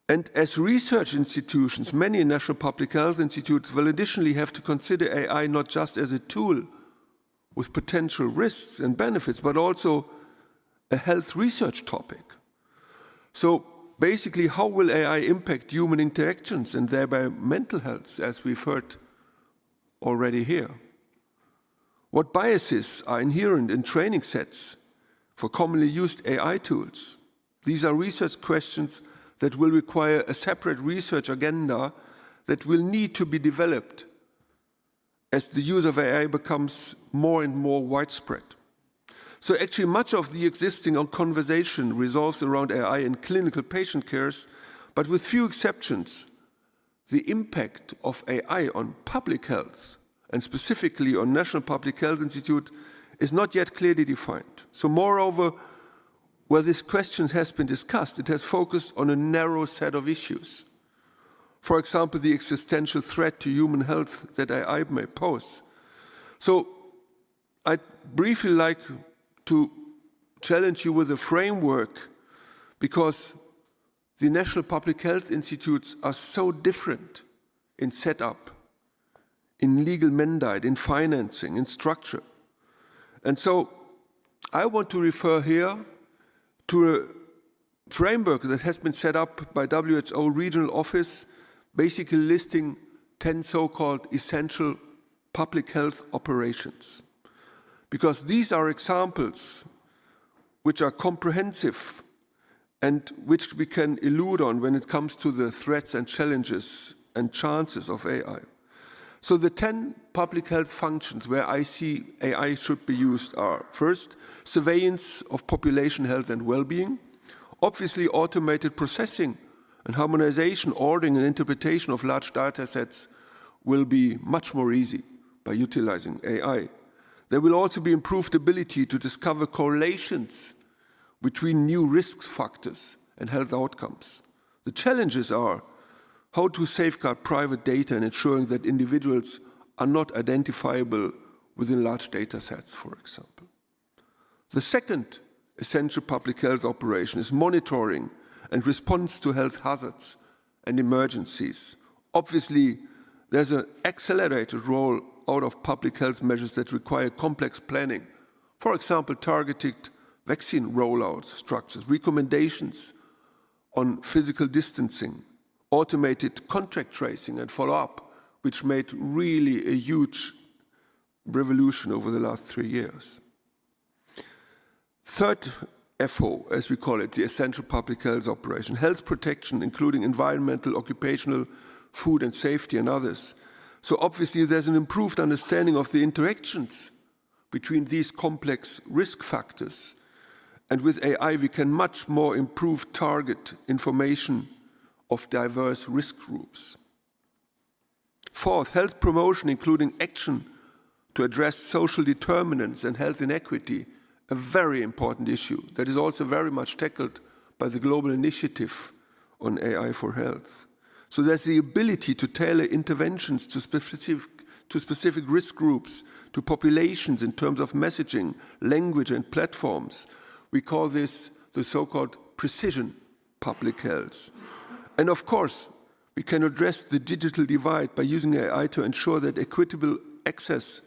And as research institutions, many national public health institutes will additionally have to consider AI not just as a tool with potential risks and benefits, but also a health research topic. So basically, how will AI impact human interactions and thereby mental health, as we've heard already here? What biases are inherent in training sets for commonly used AI tools? These are research questions that will require a separate research agenda that will need to be developed as the use of AI becomes more and more widespread. So actually much of the existing conversation revolves around AI in clinical patient cares, but with few exceptions, the impact of AI on public health, and specifically on National Public Health Institute, is not yet clearly defined. So moreover, where this question has been discussed, it has focused on a narrow set of issues. For example, the existential threat to human health that AI may pose. So I'd briefly like to challenge you with a framework, because the National Public Health Institutes are so different in setup, in legal mandate, in financing, in structure. And so I want to refer here to a framework that has been set up by WHO regional office, basically listing 10 so-called essential public health operations. Because these are examples which are comprehensive and which we can elude on when it comes to the threats and challenges and chances of AI. So the 10 public health functions where I see AI should be used are: first, surveillance of population health and well-being. Obviously, automated processing and harmonization, ordering and interpretation of large data sets will be much more easy by utilizing AI. There will also be improved ability to discover correlations between new risk factors and health outcomes. The challenges are how to safeguard private data and ensuring that individuals are not identifiable within large data sets, for example. The second essential public health operation is monitoring and response to health hazards and emergencies. Obviously, there's an accelerated role out of public health measures that require complex planning. For example, targeted vaccine rollout structures, recommendations on physical distancing, automated contact tracing and follow-up, which made really a huge revolution over the last 3 years. Third FO, as we call it, the essential public health operation, health protection, including environmental, occupational, food and safety and others. So obviously there's an improved understanding of the interactions between these complex risk factors. And with AI, we can much more improve target information of diverse risk groups. Fourth, health promotion, including action to address social determinants and health inequity, a very important issue that is also very much tackled by the global initiative on AI for health. So there's the ability to tailor interventions to specific risk groups, to populations in terms of messaging, language and platforms. We call this the so-called precision public health. And of course, we can address the digital divide by using AI to ensure that equitable access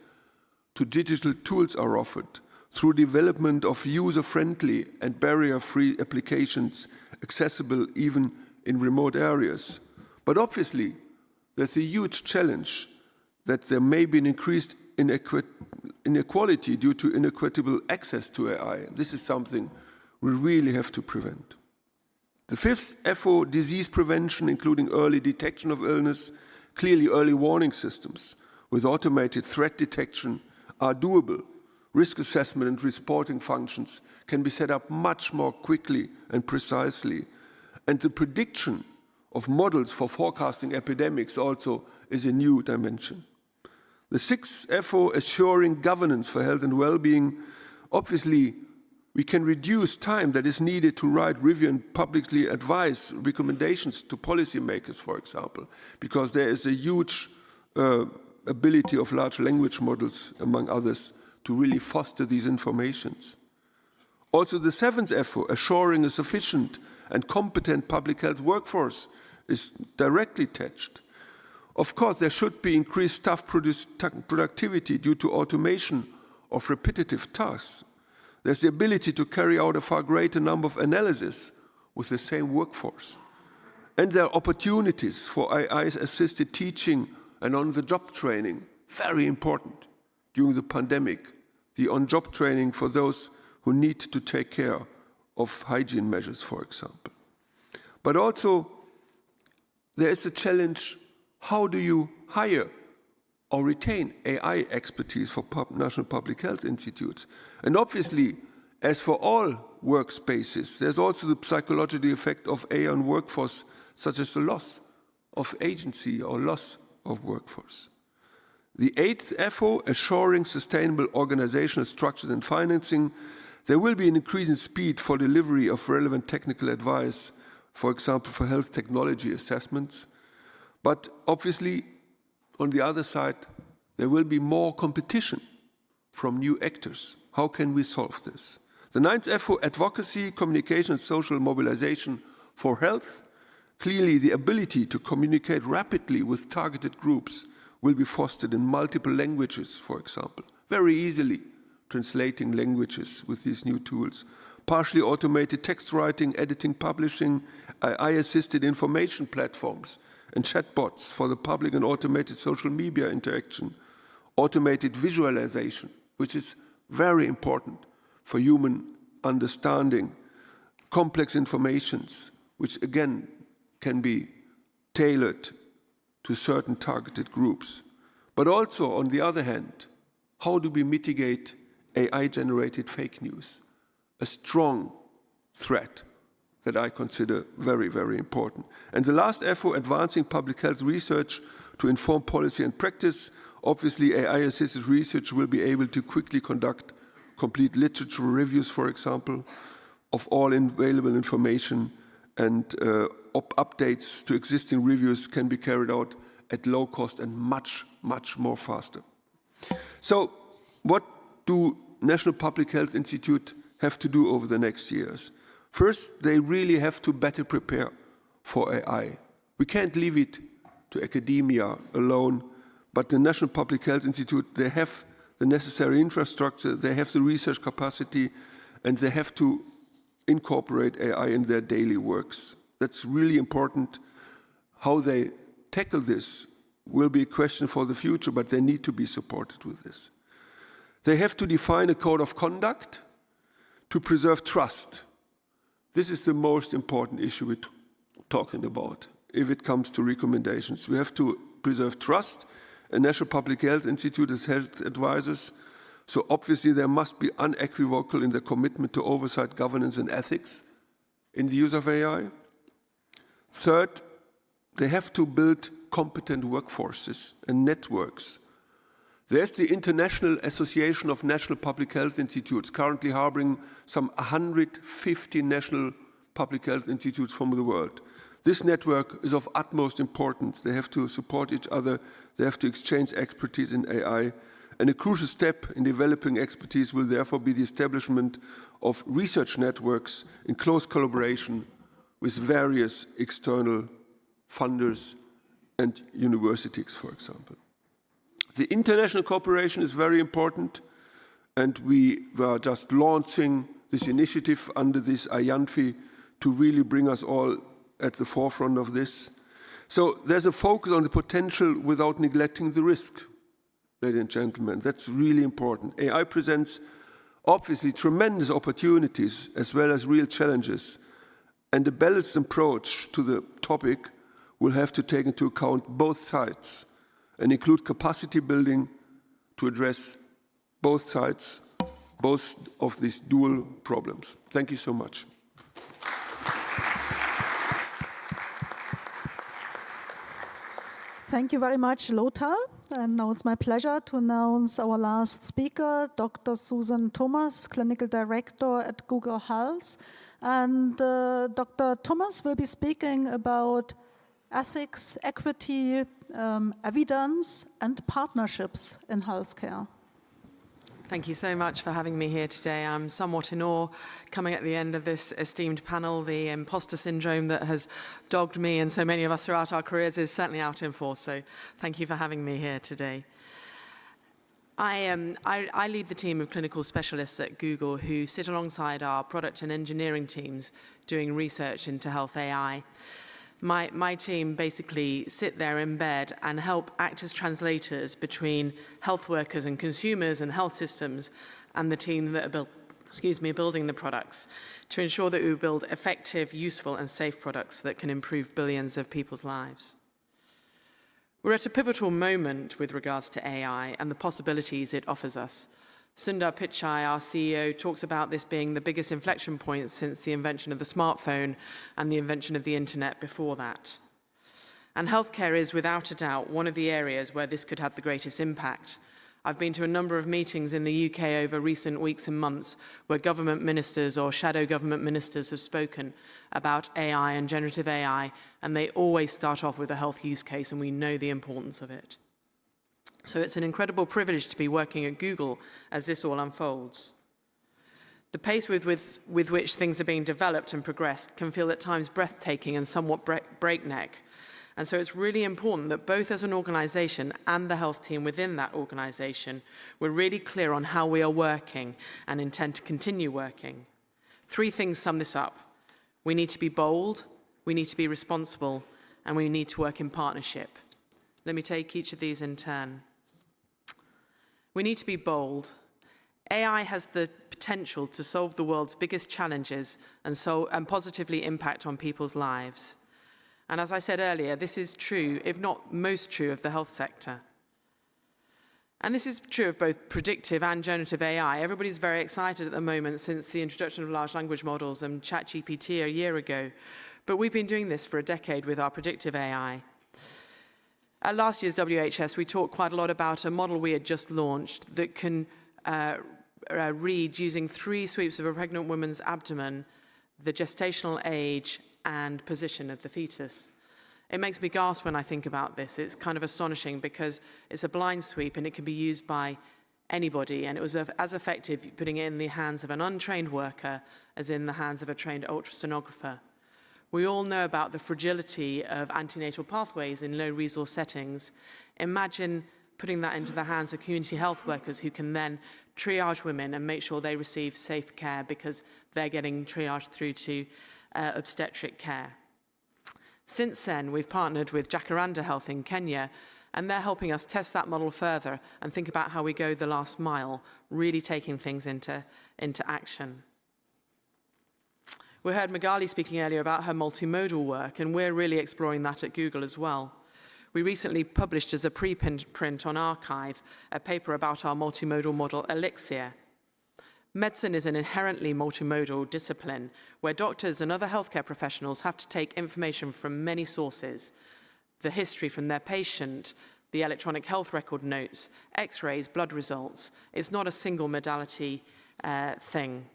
to digital tools are offered through development of user-friendly and barrier-free applications accessible even in remote areas. But obviously, there's a huge challenge that there may be an increased inequality due to inequitable access to AI. This is something we really have to prevent. The fifth FO, disease prevention, including early detection of illness, clearly early warning systems with automated threat detection are doable. Risk assessment and reporting functions can be set up much more quickly and precisely. And the prediction of models for forecasting epidemics also is a new dimension. The sixth FO, assuring governance for health and well-being. Obviously, we can reduce time that is needed to write, review and publicly advise recommendations to policymakers, for example, because there is a huge ability of large language models, among others, to really foster these informations. Also, the seventh FO, assuring a sufficient and competent public health workforce, is directly attached. Of course, there should be increased staff productivity due to automation of repetitive tasks. There's the ability to carry out a far greater number of analyses with the same workforce. And there are opportunities for AI-assisted teaching and on-the-job training, very important during the pandemic, the on-job training for those who need to take care of hygiene measures, for example. But also, there is the challenge, how do you hire or retain AI expertise for national public health institutes? And obviously, as for all workspaces, there's also the psychological effect of AI on workforce, such as the loss of agency or loss of workforce. The eighth FO, assuring sustainable organizational structures and financing. There will be an increase in speed for delivery of relevant technical advice, for example, for health technology assessments. But obviously, on the other side, there will be more competition from new actors. How can we solve this? The ninth FO, advocacy, communication and social mobilization for health. Clearly, the ability to communicate rapidly with targeted groups will be fostered in multiple languages, for example, very easily translating languages with these new tools. partially automated text writing, editing, publishing, AI-assisted information platforms and chatbots for the public and automated social media interaction, automated visualization, which is very important for human understanding, complex informations, which again can be tailored to certain targeted groups. But also, on the other hand, how do we mitigate AI-generated fake news? A strong threat that I consider very, very important. And the last effort, advancing public health research to inform policy and practice. Obviously, AI-assisted research will be able to quickly conduct complete literature reviews, for example, of all available information, and updates to existing reviews can be carried out at low cost and much, much more faster. So what do National Public Health Institute have to do over the next years? First, they really have to better prepare for AI. We can't leave it to academia alone, but the National Public Health Institute, they have the necessary infrastructure, they have the research capacity, and they have to incorporate AI in their daily works. That's really important. How they tackle this will be a question for the future, but they need to be supported with this. They have to define a code of conduct to preserve trust. This is the most important issue we're talking about if it comes to recommendations. We have to preserve trust. A National Public Health Institute has health advisors, so obviously there must be unequivocal in their commitment to oversight, governance and ethics in the use of AI. Third, they have to build competent workforces and networks. There's the International Association of National Public Health Institutes, currently harboring some 150 national public health institutes from the world. This network is of utmost importance. They have to support each other. They have to exchange expertise in AI. And a crucial step in developing expertise will therefore be the establishment of research networks in close collaboration with various external funders and universities, for example. The international cooperation is very important, and we were just launching this initiative under this IANFI to really bring us all at the forefront of this. So there's a focus on the potential without neglecting the risk, ladies and gentlemen. That's really important. AI presents obviously tremendous opportunities as well as real challenges, and a balanced approach to the topic will have to take into account both sides and include capacity building to address both sides, both of these dual problems. Thank you so much. Thank you very much, Lothar. And now it's my pleasure to announce our last speaker, Dr. Susan Thomas, Clinical Director at Google Health. And Dr. Thomas will be speaking about ethics, equity, evidence, and partnerships in healthcare. Thank you so much for having me here today. I'm somewhat in awe coming at the end of this esteemed panel. The imposter syndrome that has dogged me and so many of us throughout our careers is certainly out in force, so thank you for having me here today. I lead the team of clinical specialists at Google who sit alongside our product and engineering teams doing research into health AI. My team basically sit there in bed and help act as translators between health workers and consumers and health systems and the team that are building the products to ensure that we build effective, useful and safe products that can improve billions of people's lives. We're at a pivotal moment with regards to AI and the possibilities it offers us. Sundar Pichai, our CEO, talks about this being the biggest inflection point since the invention of the smartphone and the invention of the internet before that. And healthcare is, without a doubt, one of the areas where this could have the greatest impact. I've been to a number of meetings in the UK over recent weeks and months where government ministers or shadow government ministers have spoken about AI and generative AI, and they always start off with a health use case, and we know the importance of it. So it's an incredible privilege to be working at Google as this all unfolds. The pace with which things are being developed and progressed can feel at times breathtaking and somewhat breakneck. And so it's really important that both as an organization and the health team within that organization, we're really clear on how we are working and intend to continue working. 3 things sum this up. We need to be bold, we need to be responsible, and we need to work in partnership. Let me take each of these in turn. We need to be bold. AI has the potential to solve the world's biggest challenges and positively impact on people's lives. And as I said earlier, this is true, if not most true, of the health sector. And this is true of both predictive and generative AI. Everybody's very excited at the moment since the introduction of large language models and ChatGPT a year ago. But we've been doing this for a decade with our predictive AI. At last year's WHS, we talked quite a lot about a model we had just launched that can read, using 3 sweeps of a pregnant woman's abdomen, the gestational age and position of the fetus. It makes me gasp when I think about this. It's kind of astonishing because it's a blind sweep and it can be used by anybody, and it was as effective putting it in the hands of an untrained worker as in the hands of a trained ultrasonographer. We all know about the fragility of antenatal pathways in low-resource settings. Imagine putting that into the hands of community health workers who can then triage women and make sure they receive safe care because they're getting triaged through to obstetric care. Since then, we've partnered with Jacaranda Health in Kenya, and they're helping us test that model further and think about how we go the last mile, really taking things into action. We heard Magali speaking earlier about her multimodal work, and we're really exploring that at Google as well. We recently published as a preprint on Archive a paper about our multimodal model, Elixir. Medicine is an inherently multimodal discipline where doctors and other healthcare professionals have to take information from many sources: the history from their patient, the electronic health record notes, x-rays, blood results. It's not a single modality thing.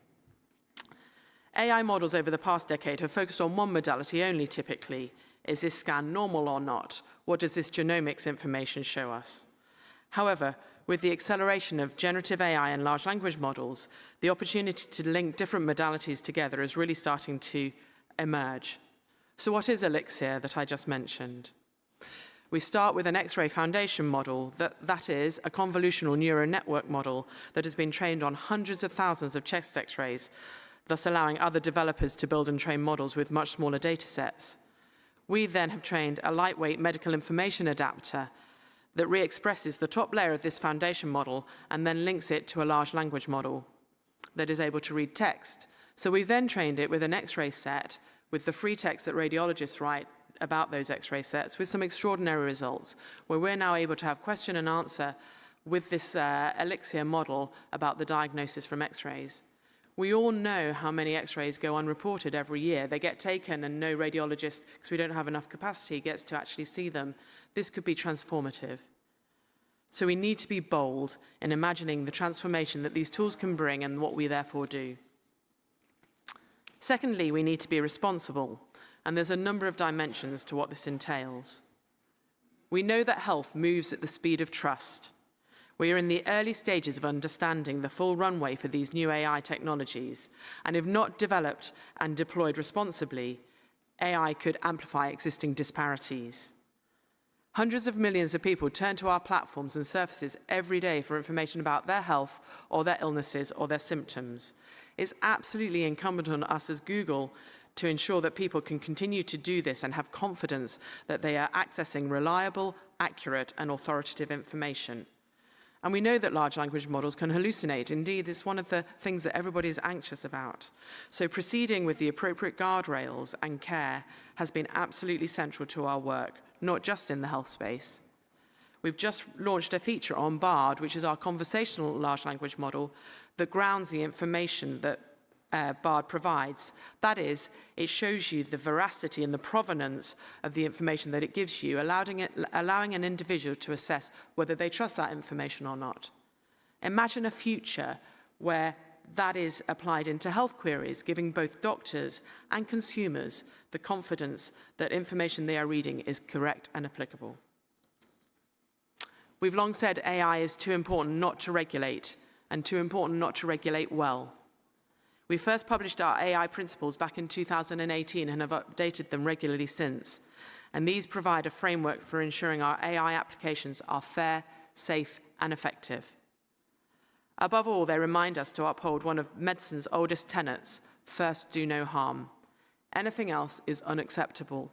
AI models over the past decade have focused on one modality only typically. Is this scan normal or not? What does this genomics information show us? However, with the acceleration of generative AI and large language models, the opportunity to link different modalities together is really starting to emerge. So what is Elixir that I just mentioned? We start with an X-ray foundation model that is a convolutional neural network model that has been trained on hundreds of thousands of chest X-rays, thus allowing other developers to build and train models with much smaller data sets. We then have trained a lightweight medical information adapter that re-expresses the top layer of this foundation model and then links it to a large language model that is able to read text. So we've then trained it with an X-ray set with the free text that radiologists write about those X-ray sets, with some extraordinary results, where we're now able to have question and answer with this Elixir model about the diagnosis from X-rays. We all know how many X-rays go unreported every year. They get taken and no radiologist, because we don't have enough capacity, gets to actually see them. This could be transformative. So we need to be bold in imagining the transformation that these tools can bring and what we therefore do. Secondly, we need to be responsible, and there's a number of dimensions to what this entails. We know that health moves at the speed of trust. We are in the early stages of understanding the full runway for these new AI technologies, and if not developed and deployed responsibly, AI could amplify existing disparities. Hundreds of millions of people turn to our platforms and services every day for information about their health or their illnesses or their symptoms. It's absolutely incumbent on us as Google to ensure that people can continue to do this and have confidence that they are accessing reliable, accurate, and authoritative information. And we know that large language models can hallucinate. Indeed, it's one of the things that everybody is anxious about. So proceeding with the appropriate guardrails and care has been absolutely central to our work, not just in the health space. We've just launched a feature on Bard, which is our conversational large language model that grounds the information that Bard provides. That is, it shows you the veracity and the provenance of the information that it gives you, allowing an individual to assess whether they trust that information or not. Imagine a future where that is applied into health queries, giving both doctors and consumers the confidence that information they are reading is correct and applicable. We've long said AI is too important not to regulate, and too important not to regulate well. We first published our AI principles back in 2018 and have updated them regularly since. And these provide a framework for ensuring our AI applications are fair, safe, and effective. Above all, they remind us to uphold one of medicine's oldest tenets, first do no harm. Anything else is unacceptable.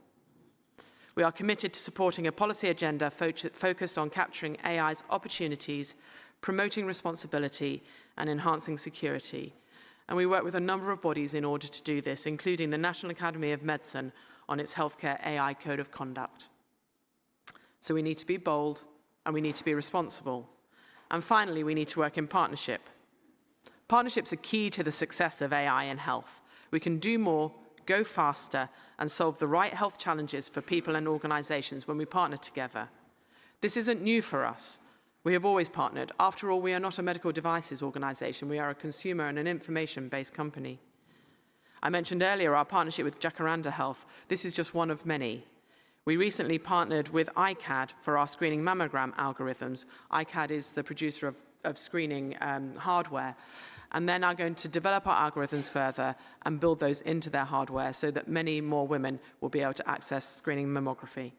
We are committed to supporting a policy agenda focused on capturing AI's opportunities, promoting responsibility, and enhancing security. And we work with a number of bodies in order to do this, including the National Academy of Medicine on its Healthcare AI Code of Conduct. So we need to be bold, and we need to be responsible. And finally, we need to work in partnership. Partnerships are key to the success of AI in health. We can do more, go faster, and solve the right health challenges for people and organizations when we partner together. This isn't new for us. We have always partnered. After all, we are not a medical devices organization. We are a consumer and an information-based company. I mentioned earlier our partnership with Jacaranda Health. This is just one of many. We recently partnered with iCAD for our screening mammogram algorithms. iCAD is the producer of screening hardware. And they're now going to develop our algorithms further and build those into their hardware so that many more women will be able to access screening mammography.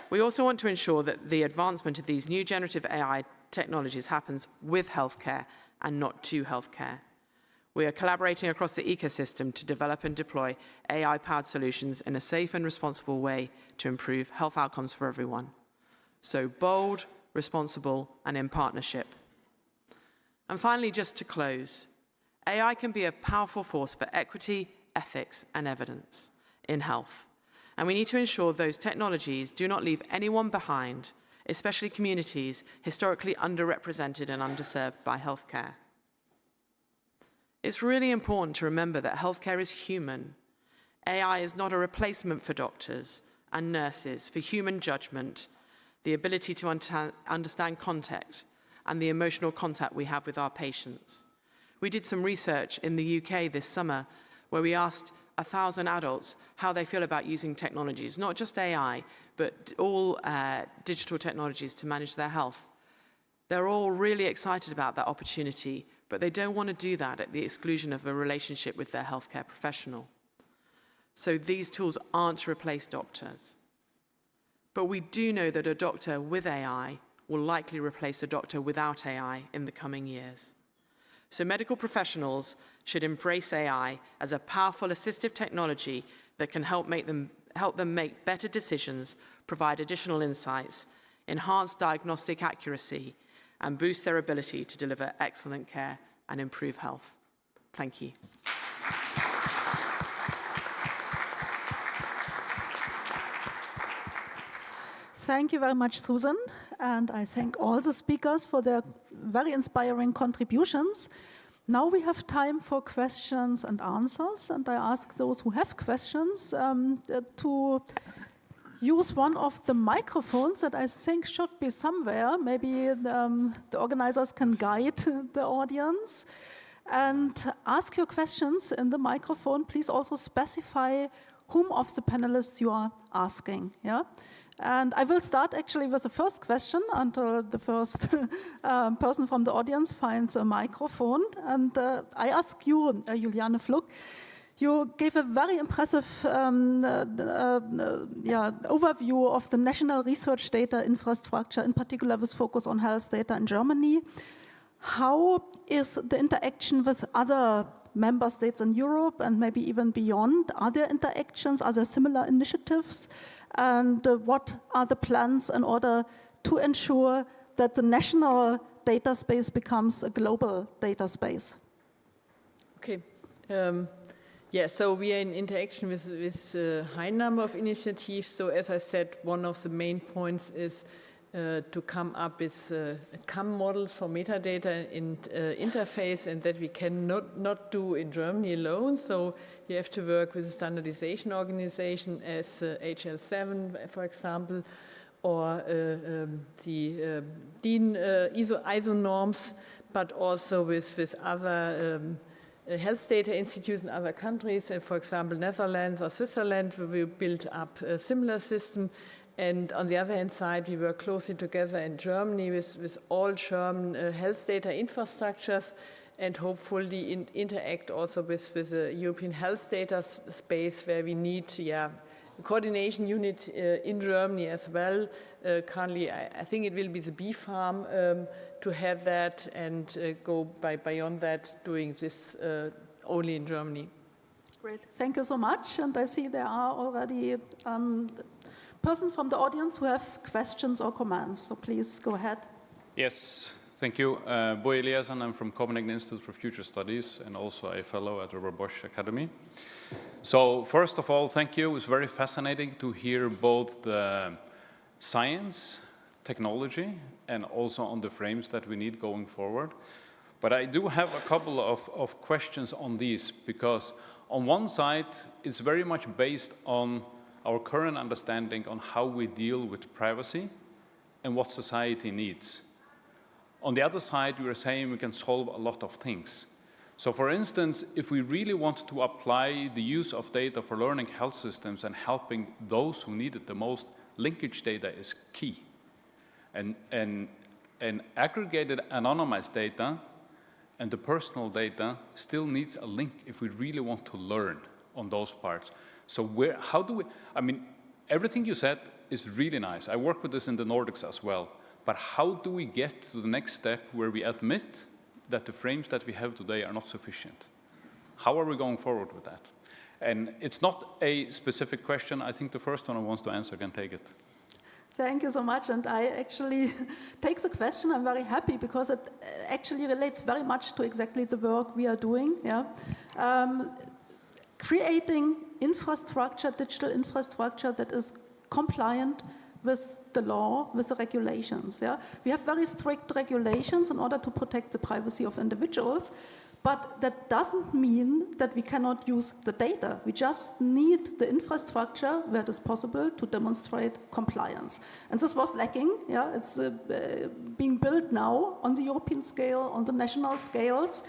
We also want to ensure that the advancement of these new generative AI technologies happens with healthcare and not to healthcare. We are collaborating across the ecosystem to develop and deploy AI-powered solutions in a safe and responsible way to improve health outcomes for everyone. So bold, responsible, and in partnership. And finally, just to close, AI can be a powerful force for equity, ethics, and evidence in health. And we need to ensure those technologies do not leave anyone behind, especially communities historically underrepresented and underserved by healthcare. It's really important to remember that healthcare is human. AI is not a replacement for doctors and nurses, for human judgment, the ability to understand context, and the emotional contact we have with our patients. We did some research in the UK this summer where we asked 1,000 adults how they feel about using technologies, not just AI, but all digital technologies to manage their health. They're all really excited about that opportunity, but they don't want to do that at the exclusion of a relationship with their healthcare professional. So these tools aren't to replace doctors. But we do know that a doctor with AI will likely replace a doctor without AI in the coming years. So medical professionals should embrace AI as a powerful assistive technology that can help them make better decisions, provide additional insights, enhance diagnostic accuracy, and boost their ability to deliver excellent care and improve health. Thank you. Thank you very much, Susan. And I thank all the speakers for their very inspiring contributions. Now we have time for questions and answers. And I ask those who have questions to use one of the microphones that I think should be somewhere. Maybe the organizers can guide the audience. And ask your questions in the microphone. Please also specify whom of the panelists you are asking. Yeah? And I will start actually with the first question until the first person from the audience finds a microphone. And I ask you, Juliane Fluck, you gave a very impressive overview of the national research data infrastructure, in particular with focus on health data in Germany. How is the interaction with other member states in Europe and maybe even beyond? Are there interactions? Are there similar initiatives? And what are the plans in order to ensure that the national data space becomes a global data space? Okay. Yeah, so we are in interaction with a high number of initiatives. So as I said, one of the main points is to come up with CAM models for metadata and interface, and that we cannot do in Germany alone. So you have to work with a standardization organization as HL7, for example, or the DIN ISO norms, but also with other health data institutes in other countries, for example, Netherlands or Switzerland, where we built up a similar system. And on the other hand side, we work closely together in Germany with all German health data infrastructures, and hopefully interact also with the European health data space, where we need coordination unit in Germany as well. Currently, I think it will be the bee farm to have that and go beyond that, doing this only in Germany. Great, thank you so much. And I see there are already persons from the audience who have questions or comments, so please go ahead. Yes, thank you. Boy Eliasson, I'm from Copenhagen Institute for Future Studies and also a fellow at Robert Bosch Academy. So first of all, thank you. It was very fascinating to hear both the science, technology, and also on the frames that we need going forward. But I do have a couple of questions on these, because on one side, it's very much based on our current understanding on how we deal with privacy and what society needs. On the other side, we are saying we can solve a lot of things. So for instance, if we really want to apply the use of data for learning health systems and helping those who need it the most, linkage data is key. And aggregated anonymized data and the personal data still needs a link if we really want to learn on those parts. So how do we, I mean, everything you said is really nice. I work with this in the Nordics as well. But how do we get to the next step where we admit that the frames that we have today are not sufficient? How are we going forward with that? And it's not a specific question. I think the first one who wants to answer can take it. Thank you so much, and I actually take the question. I'm very happy because it actually relates very much to exactly the work we are doing. Yeah? Creating infrastructure, digital infrastructure that is compliant with the law, with the regulations. Yeah? We have very strict regulations in order to protect the privacy of individuals, but that doesn't mean that we cannot use the data. We just need the infrastructure where it is possible to demonstrate compliance. And this was lacking. Yeah? It's being built now on the European scale, on the national scales.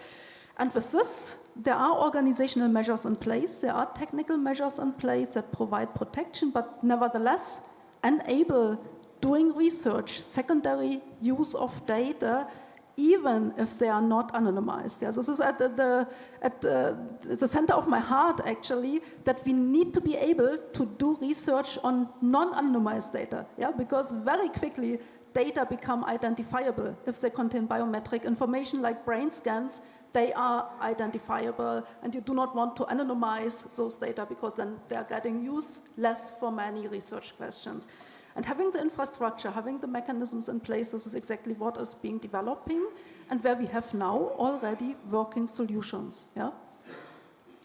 And with this, there are organizational measures in place, there are technical measures in place that provide protection, but nevertheless enable doing research, secondary use of data, even if they are not anonymized. Yeah, this is at the center of my heart, actually, that we need to be able to do research on non-anonymized data, yeah? Because very quickly data become identifiable. If they contain biometric information like brain scans, they are identifiable, and you do not want to anonymize those data because then they are getting useless for many research questions. And having the infrastructure, having the mechanisms in place, this is exactly what is being developing and where we have now already working solutions. Yeah?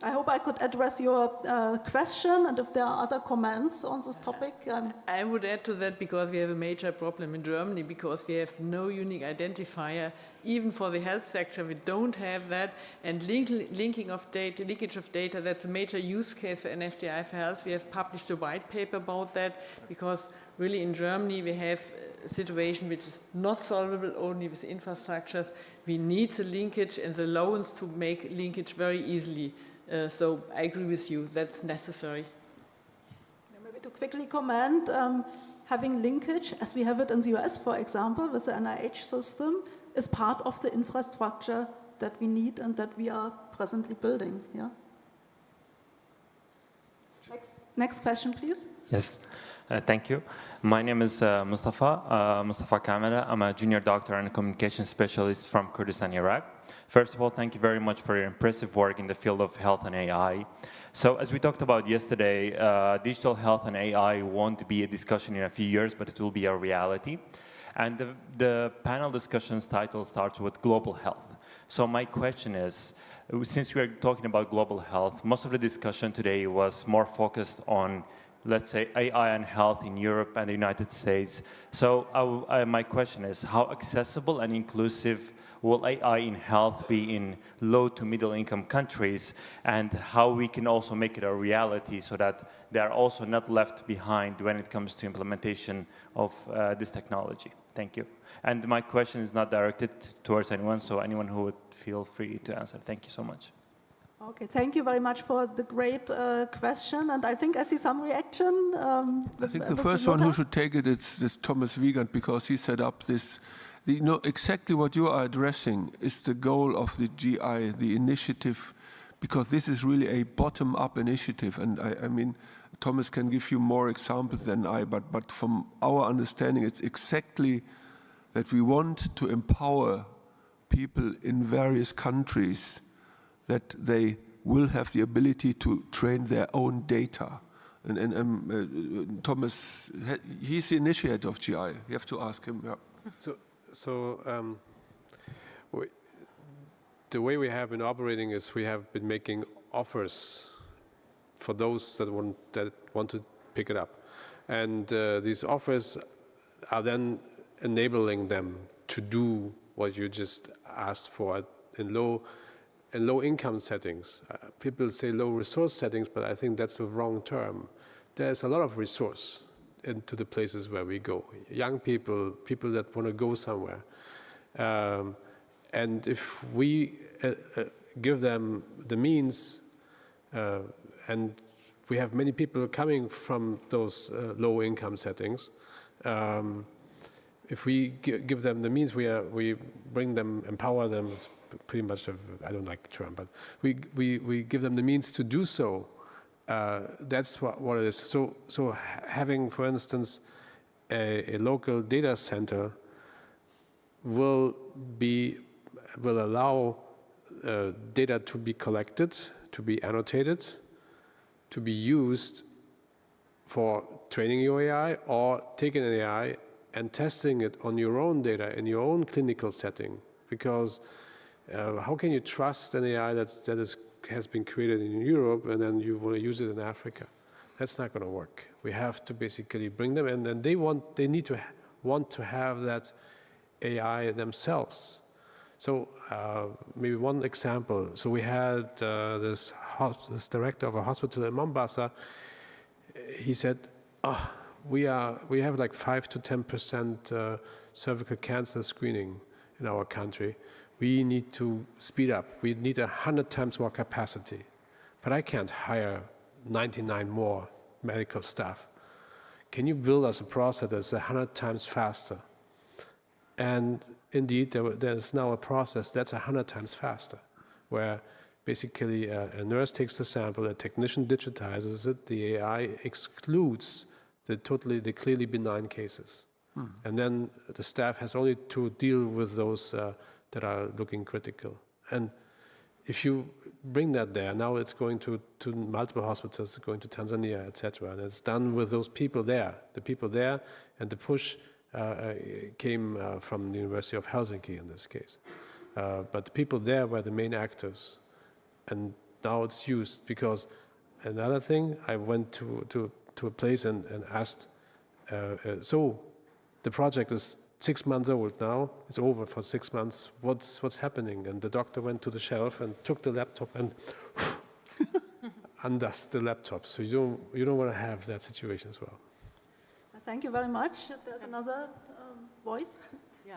I hope I could address your question, and if there are other comments on this topic. I would add to that, because we have a major problem in Germany, because we have no unique identifier. Even for the health sector, we don't have that. And linkage of data, that's a major use case for NFDI for health. We have published a white paper about that, because really in Germany we have a situation which is not solvable only with infrastructures. We need the linkage and the loans to make linkage very easily. So I agree with you, that's necessary. Maybe to quickly comment, having linkage, as we have it in the US, for example, with the NIH system, is part of the infrastructure that we need and that we are presently building. Yeah? Next question, please. Yes, thank you. My name is Mustafa Kamera. I'm a junior doctor and a communication specialist from Kurdistan, Iraq. First of all, thank you very much for your impressive work in the field of health and AI. So as we talked about yesterday, digital health and AI won't be a discussion in a few years, but it will be a reality. And the panel discussion's title starts with global health. So my question is, since we are talking about global health, most of the discussion today was more focused on, let's say, AI and health in Europe and the United States. So my question is, how accessible and inclusive will AI in health be in low to middle income countries, and how we can also make it a reality so that they are also not left behind when it comes to implementation of this technology? Thank you. And my question is not directed towards anyone, so anyone who would feel free to answer. Thank you so much. Okay, thank you very much for the great question, and I think I see some reaction. I think the first one who should take it is Thomas Wiegand, because he set up this. You know, exactly what you are addressing is the goal of the GI, the initiative, because this is really a bottom-up initiative. And I mean, Thomas can give you more examples than I, but from our understanding, it's exactly that we want to empower people in various countries that they will have the ability to train their own data. And Thomas, he's the initiator of GI. You have to ask him. Yeah. The way we have been operating is we have been making offers for those that want to pick it up. And these offers are then enabling them to do what you just asked for in low income settings. People say low resource settings, but I think that's the wrong term. There's a lot of resource into the places where we go. Young people, people that want to go somewhere. And if we give them the means, and we have many people coming from those low income settings, if we give them the means, we bring them, empower them, pretty much, I don't like the term, but we give them the means to do so. That's what it is. So having, for instance, a local data center will allow data to be collected, to be annotated, to be used for training your AI or taking an AI and testing it on your own data in your own clinical setting. Because how can you trust an AI that has been created in Europe and then you want to use it in Africa? That's not going to work. We have to basically bring them, and then they need to want to have that AI themselves. So maybe one example. So we had this director of a hospital in Mombasa. He said, we have like 5 to 10% cervical cancer screening in our country. We need to speed up. We need 100 times more capacity. But I can't hire 99 more medical staff. Can you build us a process that's 100 times faster? And indeed, there's now a process that's 100 times faster, where basically a nurse takes the sample, a technician digitizes it, the AI excludes the clearly benign cases. And then the staff has only to deal with those that are looking critical. And if you bring that there, now it's going to multiple hospitals, going to Tanzania, etc. And it's done with those people there. The people there, and the push came from the University of Helsinki in this case. But the people there were the main actors. And now it's used because another thing, I went to a place and asked, so the project is 6 months old now, it's over for 6 months, what's happening? And the doctor went to the shelf and took the laptop and undust the laptop. So you don't want to have that situation as well. Thank you very much. There's another voice. Yeah,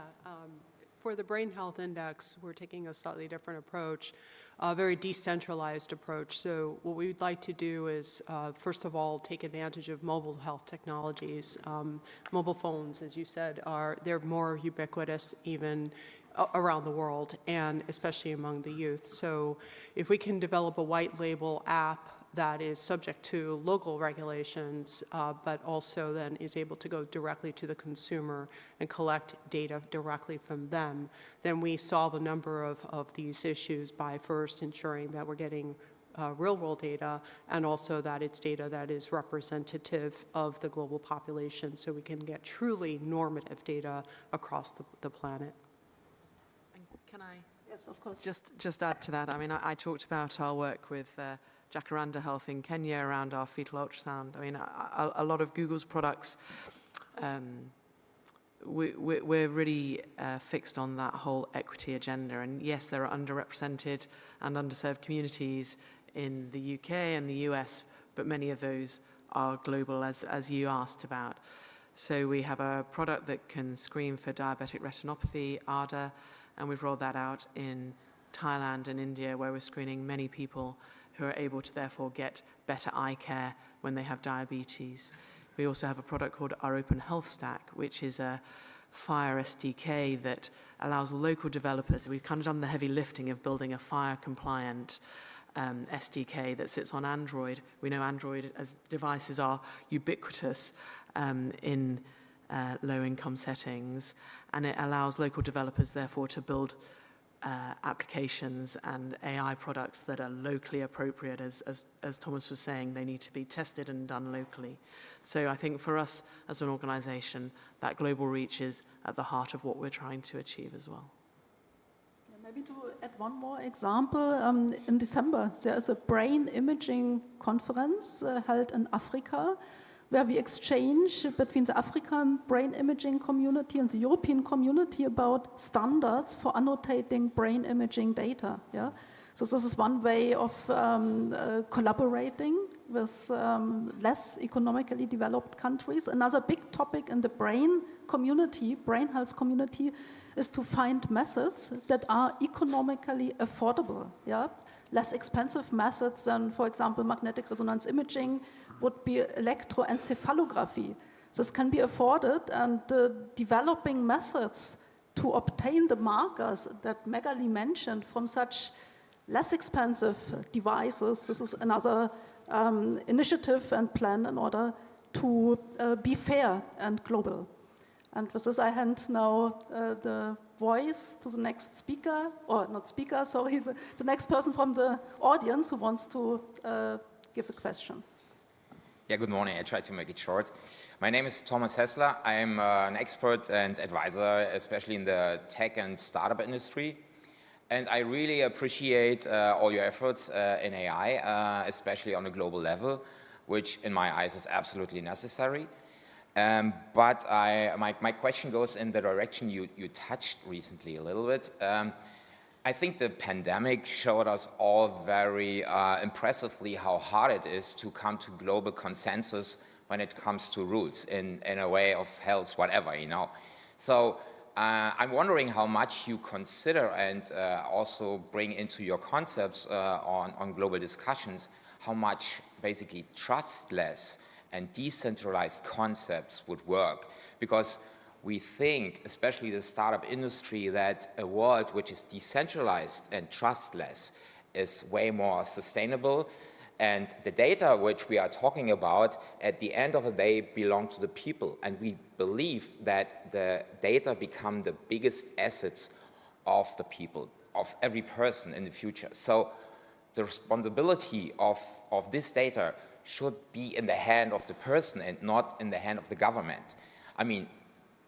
for the Brain Health Index, we're taking a slightly different approach, a very decentralized approach. So what we'd like to do is, first of all, take advantage of mobile health technologies. Mobile phones, as you said, they're more ubiquitous even around the world, and especially among the youth. So if we can develop a white label app that is subject to local regulations, but also then is able to go directly to the consumer and collect data directly from them, then we solve a number of these issues by first ensuring that we're getting real-world data, and also that it's data that is representative of the global population, so we can get truly normative data across the planet. Can I? Yes, of course. Just add to that. I mean, I talked about our work with Jacaranda Health in Kenya around our fetal ultrasound. I mean, a lot of Google's products, we're really fixed on that whole equity agenda. And yes, there are underrepresented and underserved communities in the UK and the US, but many of those are global, as you asked about. So we have a product that can screen for diabetic retinopathy, ARDA, and we've rolled that out in Thailand and India, where we're screening many people who are able to therefore get better eye care when they have diabetes. We also have a product called our Open Health Stack, which is a FHIR SDK that allows local developers, we've kind of done the heavy lifting of building a FHIR compliant SDK that sits on Android. We know Android as devices are ubiquitous in low-income settings, and it allows local developers, therefore, to build applications and AI products that are locally appropriate. As Thomas was saying, they need to be tested and done locally. So I think for us as an organization, that global reach is at the heart of what we're trying to achieve as well. Maybe to add one more example, in December there is a brain imaging conference held in Africa, where we exchange between the African brain imaging community and the European community about standards for annotating brain imaging data. Yeah? So this is one way of collaborating with less economically developed countries. Another big topic in the brain community, brain health community, is to find methods that are economically affordable. Yeah? Less expensive methods than, for example, magnetic resonance imaging would be electroencephalography. This can be afforded, and developing methods to obtain the markers that Magali mentioned from such less expensive devices. This is another initiative and plan in order to be fair and global. And with this, I hand now the voice to the next speaker, or not speaker, sorry, the next person from the audience who wants to give a question. Yeah, good morning. I try to make it short. My name is Thomas Hessler. I am an expert and advisor, especially in the tech and startup industry. And I really appreciate all your efforts in AI, especially on a global level, which in my eyes is absolutely necessary. But my question goes in the direction you touched recently a little bit. I think the pandemic showed us all very impressively how hard it is to come to global consensus when it comes to rules in a way of health, whatever, you know. So I'm wondering how much you consider and also bring into your concepts on global discussions, how much basically trustless and decentralized concepts would work. Because we think, especially the startup industry, that a world which is decentralized and trustless is way more sustainable. And the data which we are talking about, at the end of the day, belong to the people. And we believe that the data become the biggest assets of the people, of every person in the future. So the responsibility of this data should be in the hand of the person and not in the hand of the government. I mean,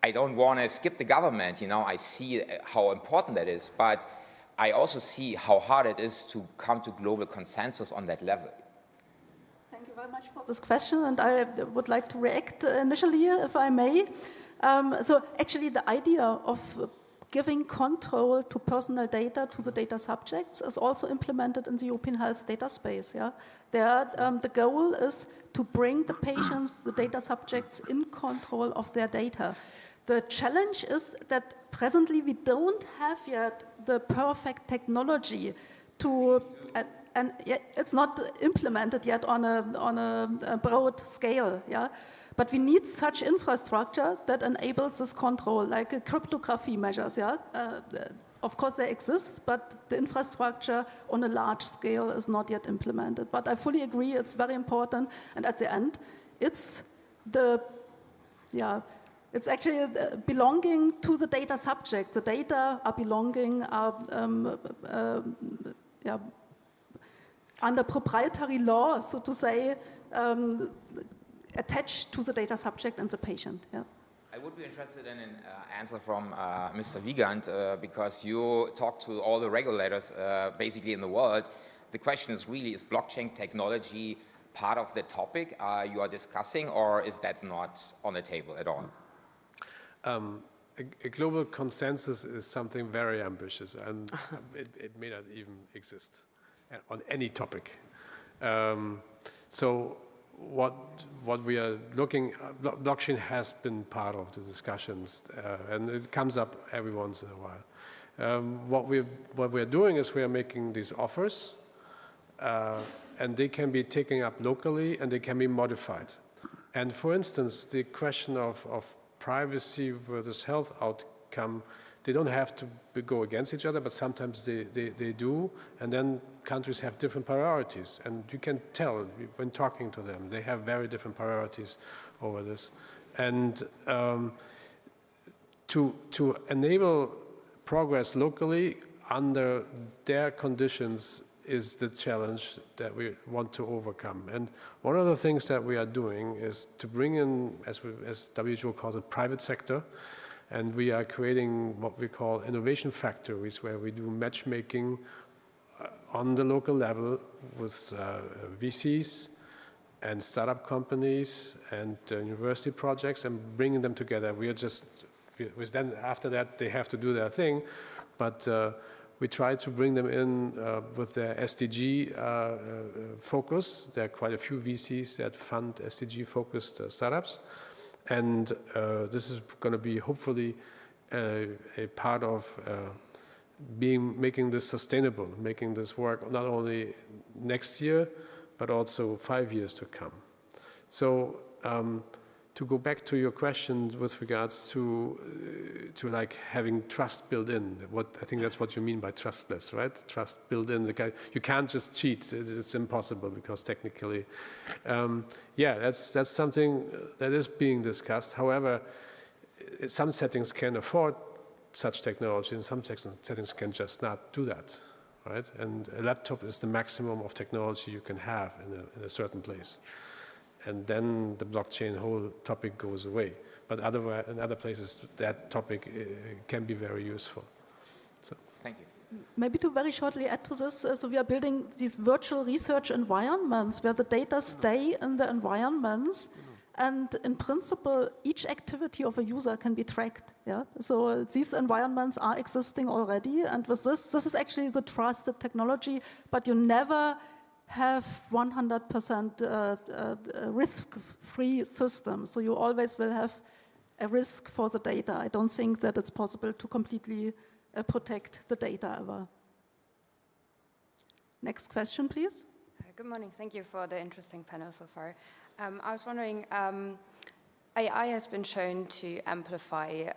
I don't want to skip the government, you know, I see how important that is, but I also see how hard it is to come to global consensus on that level. Thank you very much for this question, and I would like to react initially, if I may. So actually the idea of giving control to personal data to the data subjects is also implemented in the European health data space. Yeah? There, the goal is to bring the patients, the data subjects, in control of their data. The challenge is that presently we don't have yet the perfect technology to, and it's not implemented yet on a broad scale. Yeah? But we need such infrastructure that enables this control, like cryptography measures. Yeah? Of course, they exist, but the infrastructure on a large scale is not yet implemented. But I fully agree, it's very important. And at the end, it's it's actually belonging to the data subject. The data are belonging, under proprietary law, so to say, attached to the data subject and the patient. Yeah. I would be interested in an answer from Mr. Wiegand, because you talk to all the regulators basically in the world. The question is really, is blockchain technology part of the topic you are discussing, or is that not on the table at all? A global consensus is something very ambitious, and it may not even exist on any topic. So what we are looking, blockchain has been part of the discussions, and it comes up every once in a while. What we're doing is we are making these offers, and they can be taken up locally and they can be modified. And for instance, the question of privacy versus health come. They don't have to go against each other, but sometimes they do, and then countries have different priorities, and you can tell when talking to them, they have very different priorities over this. And to enable progress locally under their conditions is the challenge that we want to overcome. And one of the things that we are doing is to bring in, as WHO calls it, private sector. And we are creating what we call innovation factories, where we do matchmaking on the local level with VCs and startup companies and university projects, and bringing them together. We are just, then after that, they have to do their thing, but we try to bring them in with their SDG focus. There are quite a few VCs that fund SDG-focused startups. And this is going to be hopefully a part of making this sustainable, making this work not only next year, but also 5 years to come. So to go back to your question with regards to like having trust built in, I think that's what you mean by trustless, right? Trust built in. You can't just cheat. It's impossible because technically, yeah, that's something that is being discussed. However, some settings can afford such technology, and some settings can just not do that, right? And a laptop is the maximum of technology you can have in a certain place. And then the blockchain whole topic goes away. But in other places, that topic can be very useful. So. Thank you. Maybe to very shortly add to this, so we are building these virtual research environments where the data stay in the environments, and in principle, each activity of a user can be tracked. Yeah. So these environments are existing already, and with this is actually the trusted technology, but you never have 100% risk-free system. So you always will have a risk for the data. I don't think that it's possible to completely protect the data ever. Next question, please. Good morning. Thank you for the interesting panel so far. I was wondering, AI has been shown to amplify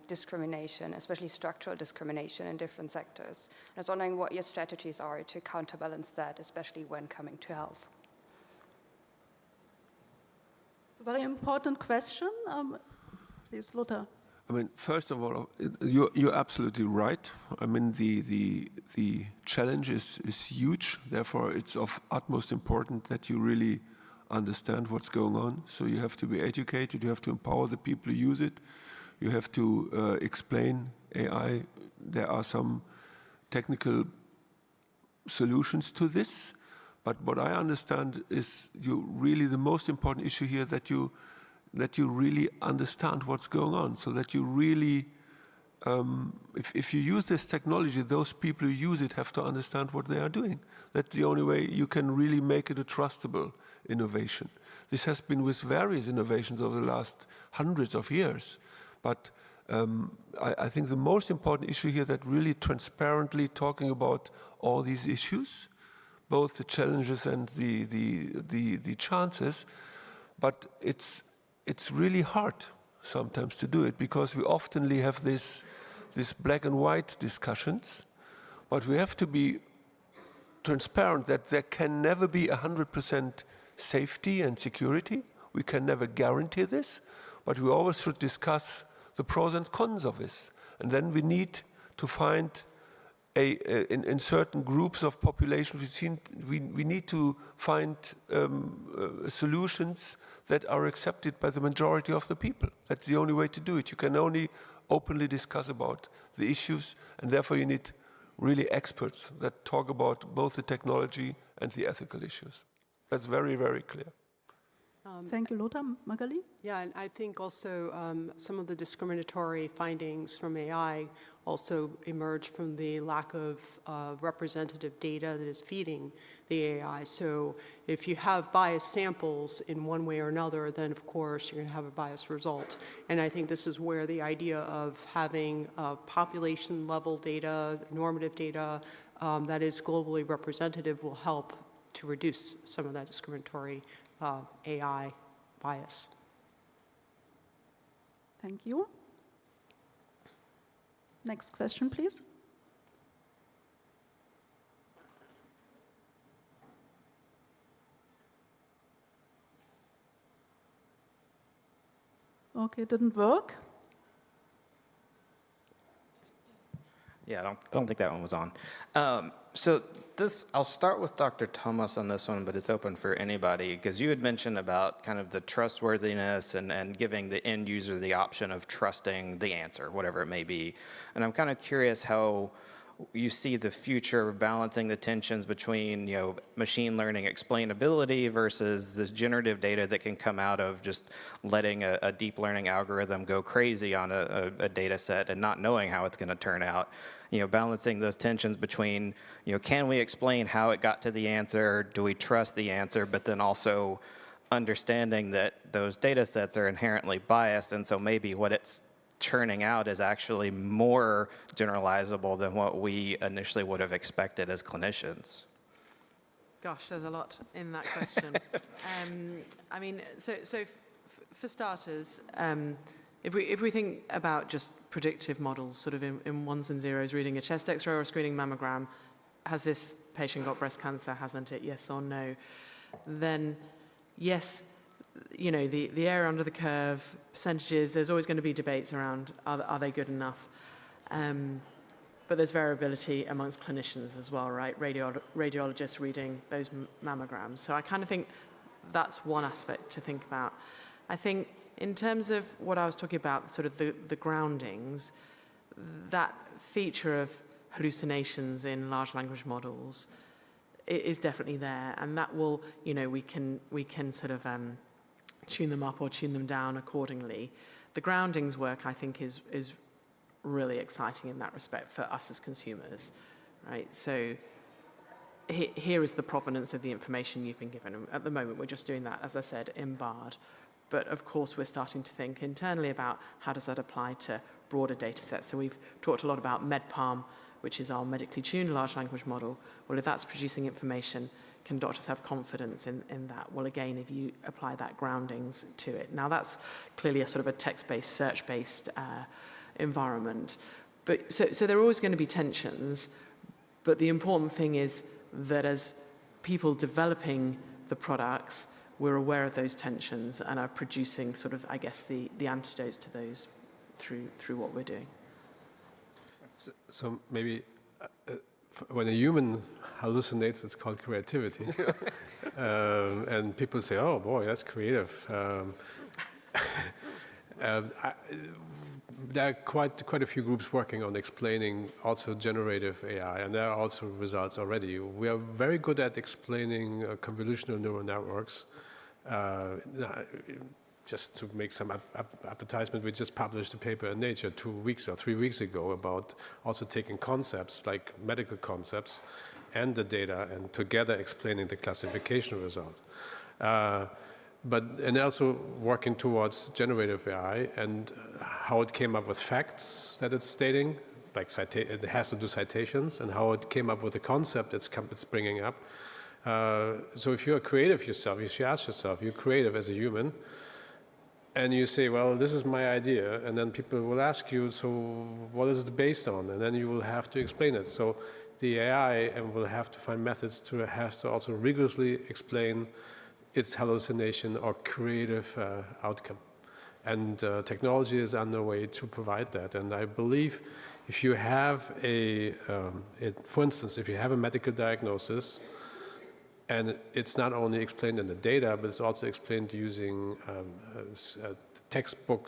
discrimination, especially structural discrimination in different sectors. I was wondering what your strategies are to counterbalance that, especially when coming to health. It's a very important question. Please, Lothar. I mean, first of all, you're absolutely right. I mean, the challenge is huge. Therefore, it's of utmost importance that you really understand what's going on. So you have to be educated, you have to empower the people who use it, you have to explain AI. There are some technical solutions to this, but what I understand is the most important issue here that you really understand what's going on, so that you really, if you use this technology, those people who use it have to understand what they are doing. That's the only way you can really make it a trustable innovation. This has been with various innovations over the last hundreds of years. But I think the most important issue here that really transparently talking about all these issues, both the challenges and the chances, but it's really hard sometimes to do it because we often have this black and white discussions, but we have to be transparent that there can never be 100% safety and security. We can never guarantee this, but we always should discuss the pros and cons of this. And then we need to find in certain groups of population, we need to find solutions that are accepted by the majority of the people. That's the only way to do it. You can only openly discuss about the issues, and therefore you need really experts that talk about both the technology and the ethical issues. That's very, very clear. Thank you, Lothar. Magali? Yeah, and I think also some of the discriminatory findings from AI also emerge from the lack of representative data that is feeding the AI. So if you have biased samples in one way or another, then of course you're going to have a biased result. And I think this is where the idea of having population level data, normative data that is globally representative will help to reduce some of that discriminatory AI bias. Thank you. Next question, please. Okay, it didn't work. Yeah, I don't think that one was on. So I'll start with Dr. Thomas on this one, but it's open for anybody, because you had mentioned about kind of the trustworthiness and giving the end user the option of trusting the answer, whatever it may be. And I'm kind of curious how you see the future of balancing the tensions between, machine learning explainability versus this generative data that can come out of just letting a deep learning algorithm go crazy on a data set and not knowing how it's going to turn out. Balancing those tensions between, can we explain how it got to the answer? Do we trust the answer? But then also understanding that those data sets are inherently biased, and so maybe what it's churning out is actually more generalizable than what we initially would have expected as clinicians. Gosh, there's a lot in that question. I mean, for starters, if we think about just predictive models, sort of in ones and zeros, reading a chest X-ray or a screening mammogram, has this patient got breast cancer, hasn't it, yes or no? Then, yes, the area under the curve, percentages, there's always going to be debates around, are they good enough? But there's variability amongst clinicians as well, right? Radiologists reading those mammograms. So I kind of think that's one aspect to think about. I think in terms of what I was talking about, sort of the groundings, that feature of hallucinations in large language models is definitely there, and that will, we can sort of tune them up or tune them down accordingly. The groundings work, I think, is really exciting in that respect for us as consumers, right? So here is the provenance of the information you've been given. At the moment, we're just doing that, as I said, in BARD. But of course, we're starting to think internally about how does that apply to broader data sets. So we've talked a lot about MedPalm, which is our medically tuned large language model. Well, if that's producing information, can doctors have confidence in that? Well, again, if you apply that groundings to it. Now, that's clearly a sort of a text-based, search-based environment. But so there are always going to be tensions, but the important thing is that as people developing the products, we're aware of those tensions and are producing sort of, I guess, the antidotes to those through what we're doing. So maybe when a human hallucinates, it's called creativity. And people say, oh boy, that's creative. There are quite a few groups working on explaining also generative AI, and there are also results already. We are very good at explaining convolutional neural networks. Just to make some advertisement, we just published a paper in Nature 2 weeks or 3 weeks ago about also taking concepts like medical concepts and the data and together explaining the classification result. And also working towards generative AI and how it came up with facts that it's stating, like it has to do citations, and how it came up with the concept it's bringing up. So if you're creative yourself, if you ask yourself, you're creative as a human, and you say, well, this is my idea, and then people will ask you, so what is it based on? And then you will have to explain it. So the AI will have to find methods to also rigorously explain its hallucination or creative outcome. And technology is underway to provide that. And I believe if you have for instance, if you have a medical diagnosis, and it's not only explained in the data, but it's also explained using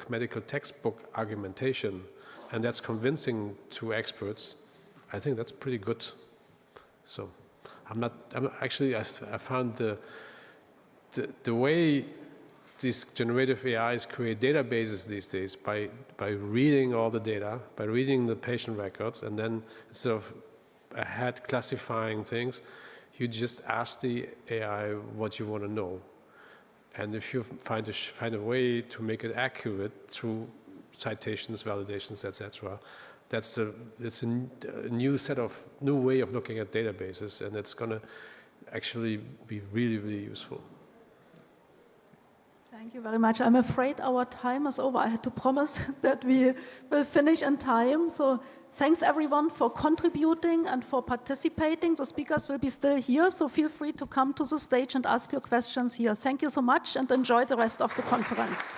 medical textbook argumentation, and that's convincing to experts, I think that's pretty good. So I found the way these generative AIs create databases these days by reading all the data, by reading the patient records, and then instead of ahead classifying things, you just ask the AI what you want to know. And if you find a way to make it accurate through citations, validations, etc., it's a new way of looking at databases, and it's going to actually be really, really useful. Thank you very much. I'm afraid our time is over. I had to promise that we will finish in time. So thanks everyone for contributing and for participating. The speakers will be still here, so feel free to come to the stage and ask your questions here. Thank you so much and enjoy the rest of the conference.